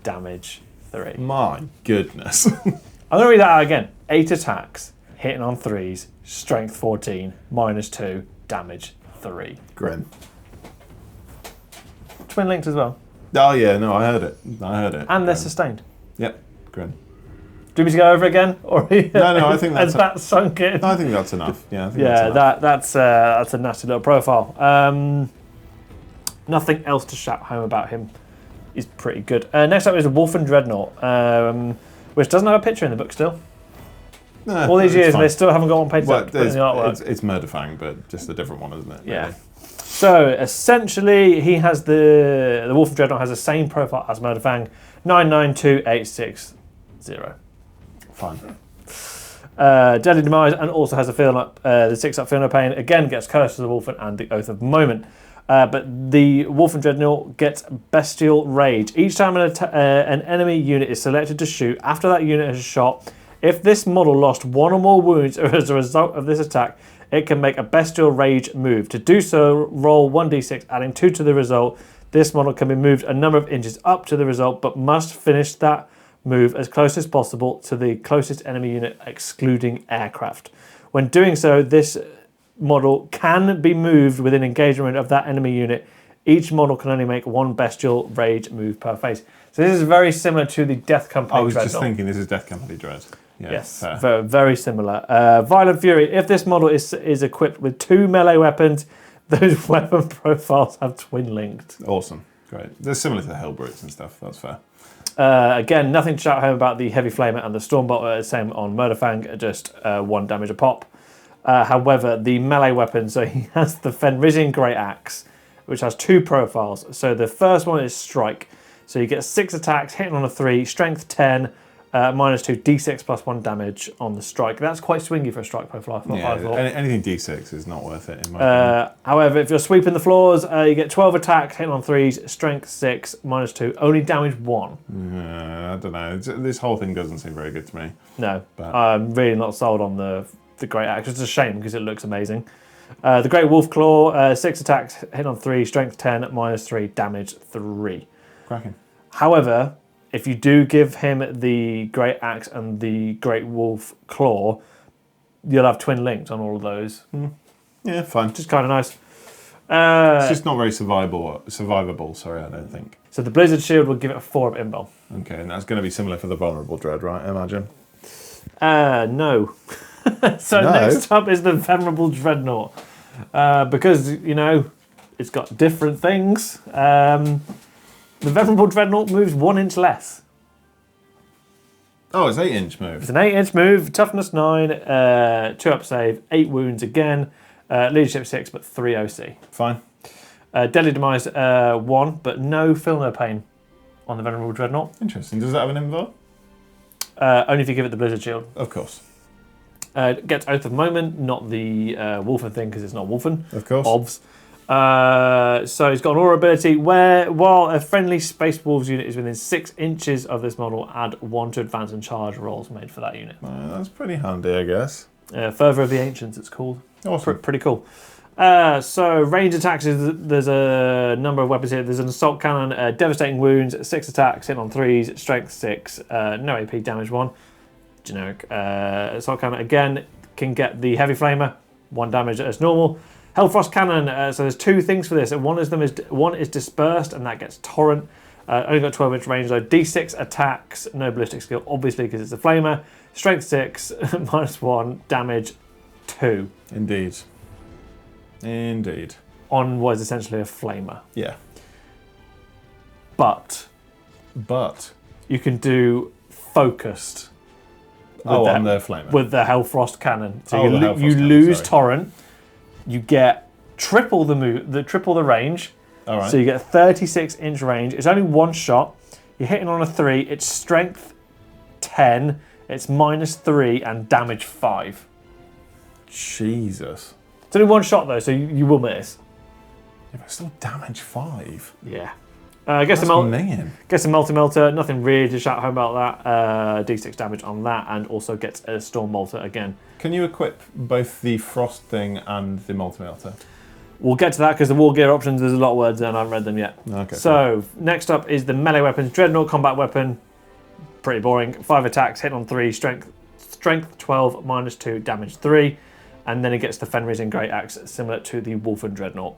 damage 3. My goodness. I'm going to read that out again. 8 attacks, hitting on 3s, strength 14, -2, damage 3. Grim. Twin linked as well. Oh yeah, no, I heard it. And they're sustained. Yep, grim. Do you want me to go over again? Or No, I think that's... has that sunk in? I think that's enough. Yeah, I think Yeah, that's enough. that's a nasty little profile. Nothing else to shout home about him. He's pretty good. Next up is a Wolfen Dreadnought, which doesn't have a picture in the book still. No, All these it's years, fine. they still haven't got one page Well, to put in the artwork. it's Murderfang, but just a different one, isn't it? Yeah. Really? So essentially, he has the Wolfen Dreadnought has the same profile as Murderfang, 992860. Fine. Deadly Demise, and also has a feel up the 6-up Feel No Pain. Again, gets Curse of the Wolfen and the Oath of Moment. But the Wolfen Dreadnought gets Bestial Rage. Each time an enemy unit is selected to shoot, after that unit has shot, if this model lost 1 or more wounds as a result of this attack, it can make a Bestial Rage move. To do so, roll 1d6, adding 2 to the result. This model can be moved a number of inches up to the result, but must finish that move as close as possible to the closest enemy unit, excluding aircraft. When doing so, this model can be moved within engagement of that enemy unit. Each model can only make 1 Bestial Rage move per phase. So this is very similar to the Death Company I was Dreadnought. just thinking this is Death Company Dread. Yeah, Yes, very similar. Violent Fury. If this model is equipped with 2 melee weapons, those weapon profiles have twin linked. Awesome. Great. They're similar to the Hellbrutes and stuff. That's fair. Again, nothing to shout home about the Heavy Flamer and the Stormbolter. Same on Murderfang, just 1 damage a pop. However, the melee weapon, so he has the Fenrisian Great Axe, which has 2 profiles. So the first one is Strike. So you get 6 attacks, hitting on a 3, strength 10, -2, d6 plus 1 damage on the strike. That's quite swingy for a strike profile. I thought. Anything D6 is not worth it in my opinion. However, if you're sweeping the floors, you get 12 attacks, hitting on 3s, strength 6, -2, only damage 1. I don't know. This whole thing doesn't seem very good to me. No, But- I'm really not sold on the Great Axe. It's a shame because it looks amazing. The Great Wolf Claw, 6 attacks, hitting on 3, strength 10, -3, damage 3. Cracking. However, if you do give him the Great Axe and the Great Wolf Claw, you'll have twin linked on all of those. Yeah, fine. Which is kind of nice. It's just not very survivable, sorry, I don't think. So the Blizzard Shield will give it a 4-up invul. Okay, and that's going to be similar for the Vulnerable Dread, right, I imagine? No. So No? next up is the Venerable Dreadnought. Because, you know, it's got different things. The Venerable Dreadnought moves 1 inch less. Oh, it's 8-inch move. It's an 8-inch move, toughness 9, 2-up save, 8 wounds again, leadership 6, but 3 OC. Fine. Deadly Demise 1, but no Feel No Pain on the Venerable Dreadnought. Interesting. Does that have an invul? Only if you give it the Blizzard Shield. Of course. Gets Oath of Moment, not the Wolfen thing because it's not Wolfen. Of course. Obvs. So he's got an aura ability where, while a friendly Space Wolves unit is within 6 inches of this model, add 1 to advance and charge rolls made for that unit. That's pretty handy, I guess. Further of the Ancients, it's called. Awesome. Pretty cool. So range attacks, there's a number of weapons here. There's an Assault Cannon, Devastating Wounds, 6 attacks, hit on 3s, Strength 6, no AP, damage 1. Generic. Assault Cannon, again, can get the Heavy Flamer, 1 damage as normal. Hellfrost Cannon, so there's two things for this. And one is dispersed, and that gets torrent. Only got 12-inch range though. D6 attacks, no ballistic skill, obviously because it's a flamer. Strength 6, -1, damage 2. Indeed. Indeed. On what is essentially a flamer. Yeah. But you can do focused. On the flamer. With the Hellfrost Cannon. So you Hellfrost cannon, lose sorry. torrent. You get triple the range. All right. So you get a 36-inch range. It's only one shot. You're hitting on a 3. It's strength 10. It's -3 and damage 5. Jesus. It's only one shot though, so you will miss. Yeah, but still damage 5. Yeah. That's mean. Gets a multi-melter. Nothing really to shout home about that. D6 damage on that, and also gets a storm bolter again. Can you equip both the frost thing and the multi-melter? We'll get to that because the war gear options, there's a lot of words there and I haven't read them yet. Okay. So, next up is the melee weapons. Dreadnought combat weapon. Pretty boring. 5 attacks, hit on 3, strength 12, -2, damage 3. And then it gets the Fenrising Great Axe, similar to the Wolfen Dreadnought.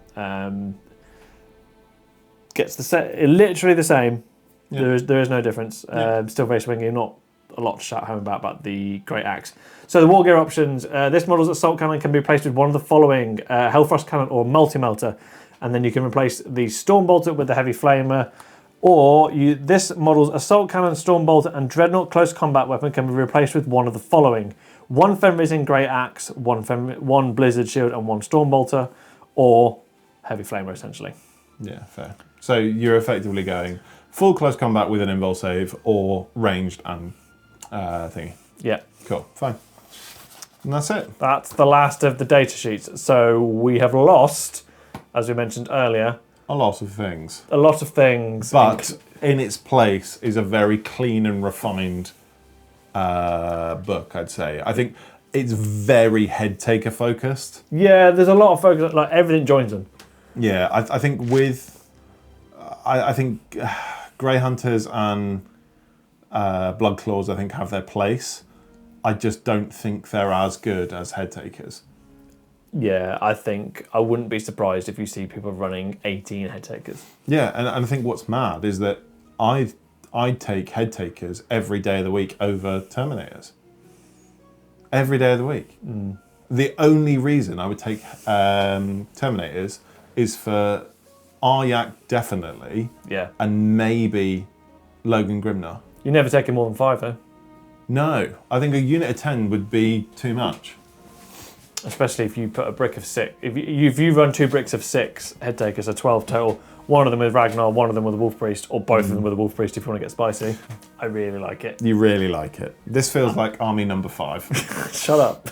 Gets literally the same. Yeah. There is no difference. Still very swingy, not a lot to shout home about the Great Axe. So the war gear options. This model's assault cannon can be replaced with one of the following: Hellfrost cannon or multi-melter, and then you can replace the storm bolter with the heavy flamer. Or this model's assault cannon, storm bolter, and dreadnought close combat weapon can be replaced with one of the following: one Fenrising Great Axe, one blizzard shield, and one storm bolter, or heavy flamer essentially. Yeah, fair. So you're effectively going full close combat with an invul save, or ranged and thingy. Yeah. Cool. Fine. And that's it. That's the last of the data sheets. So we have lost, as we mentioned earlier, a lot of things. A lot of things. But in its place is a very clean and refined book, I'd say. I think it's very head taker focused. Yeah, there's a lot of focus. Like everything joins them. Yeah, I think I think Grey Hunters and Blood Claws, I think, have their place. I just don't think they're as good as head takers. Yeah, I think I wouldn't be surprised if you see people running 18 head takers. Yeah, and I think what's mad is that I'd take head takers every day of the week over Terminators. Every day of the week. Mm. The only reason I would take Terminators is for Aryak definitely, yeah, and maybe Logan Grimnar. You're never taking more than 5 though. No, I think a unit of 10 would be too much. Especially if you put a brick of 6. If you run 2 bricks of 6 head takers, so 12 total. One of them with Ragnar, one of them with a Wolf Priest, or both of them with a Wolf Priest if you want to get spicy. I really like it. You really like it. This feels like army number 5. Shut up.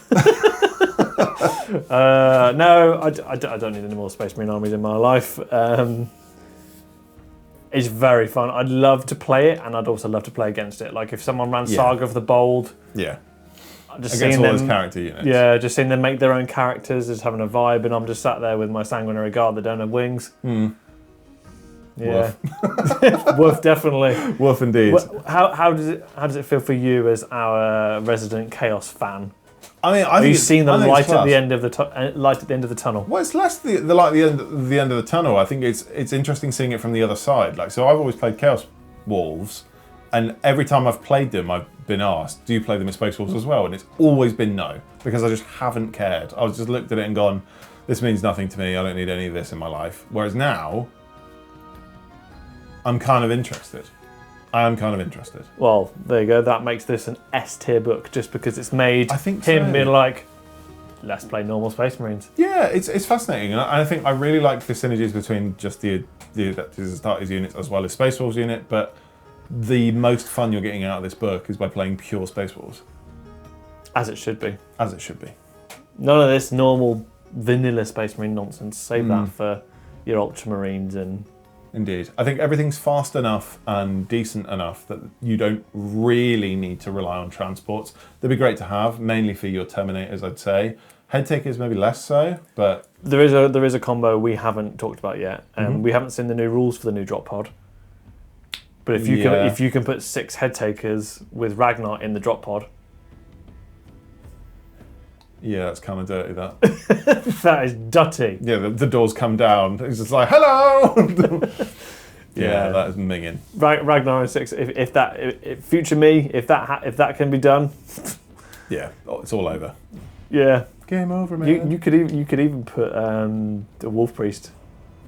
No, I don't need any more Space Marine armies in my life. It's very fun. I'd love to play it, and I'd also love to play against it. Like if someone ran Saga of the Bold. Yeah. Just against seeing all them, those character units. Yeah, just seeing them make their own characters, just having a vibe, and I'm just sat there with my sanguinary guard that don't have wings. Mm. Yeah. Woof, definitely. Woof indeed. How does it feel for you as our resident Chaos fan? I mean, Have you seen the light at the end of the tunnel? Well, it's less the light at the end of the tunnel. I think it's interesting seeing it from the other side. Like, so I've always played Chaos Wolves, and every time I've played them, I've been asked, "Do you play them as Space Wolves as well?" And it's always been no, because I just haven't cared. I was just looked at it and gone, "This means nothing to me. I don't need any of this in my life." Whereas now, I'm kind of interested. I am kind of interested. Well, there you go. That makes this an S tier book just because it's made I think him so. being like, let's play normal Space Marines. Yeah, it's fascinating, and I think I really like the synergies between just the Astartes units as well as Space Wolves unit. But the most fun you're getting out of this book is by playing pure Space Wolves. As it should be. As it should be. None of this normal vanilla Space Marine nonsense. Save that for your Ultramarines and... Indeed. I think everything's fast enough and decent enough that you don't really need to rely on transports. They'd be great to have, mainly for your Terminators, I'd say. Head takers maybe less so, but... There is a combo we haven't talked about yet. We haven't seen the new rules for the new drop pod. But if you can put 6 head takers with Ragnar in the drop pod... Yeah, that's kind of dirty, that. That is dirty. Yeah, the doors come down. It's just like, hello! Yeah. That is minging. Ragnar and 6, if future me, if that can be done. Yeah, it's all over. Yeah. Game over, man. You could even put the Wolf Priest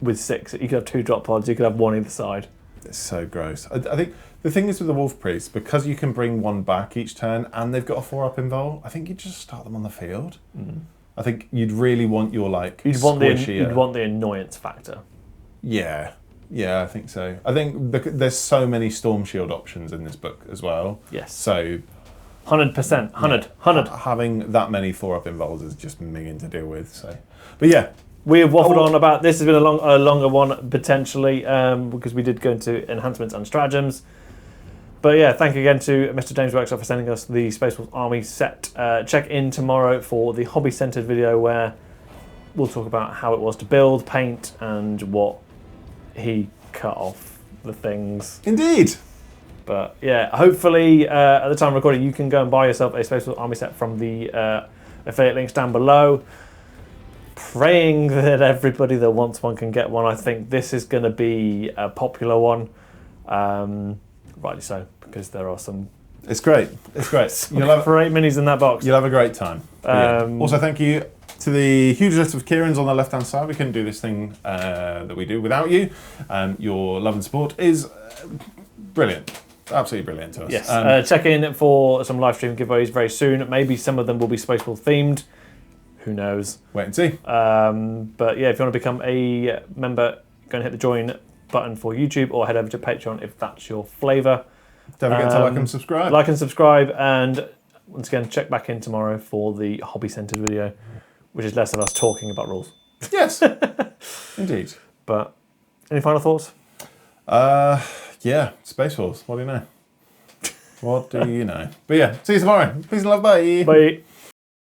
with 6. You could have 2 drop pods, you could have 1 either side. It's so gross. I think the thing is with the Wolf Priest, because you can bring 1 back each turn and they've got a 4-up invul, I think you just start them on the field. I think you'd really want your you'd want the annoyance factor. Yeah, I think so. I think there's so many Storm Shield options in this book as well. Yes. So 100%. 100. Having that many 4-up invols is just minging to deal with. So, but yeah. We have waffled on about this. Has been a longer one potentially because we did go into enhancements and stratagems. But yeah, thank you again to Mr. James Workshop for sending us the Space Wolf Army set. Check in tomorrow for the hobby-centered video where we'll talk about how it was to build, paint, and what he cut off the things. Indeed. But yeah, hopefully at the time of recording you can go and buy yourself a Space Wolf Army set from the affiliate links down below. Praying that everybody that wants one can get one. I think this is going to be a popular one. Rightly so, because there are some... It's great. It's great. You'll have 8 minis in that box. You'll have a great time. Also, thank you to the huge list of Kieran's on the left-hand side. We couldn't do this thing that we do without you. Your love and support is brilliant. Absolutely brilliant to us. Yes. Check in for some live stream giveaways very soon. Maybe some of them will be Space Wolf themed. Who knows? Wait and see. But yeah, if you want to become a member, go and hit the join button for YouTube or head over to Patreon if that's your flavour. Don't forget to like and subscribe. Like and subscribe, and once again, check back in tomorrow for the hobby-centered video, which is less of us talking about rules. Yes, indeed. But any final thoughts? Yeah, Space Force. What do you know? What do you know? But yeah, see you tomorrow. Peace and love. Bye. Bye.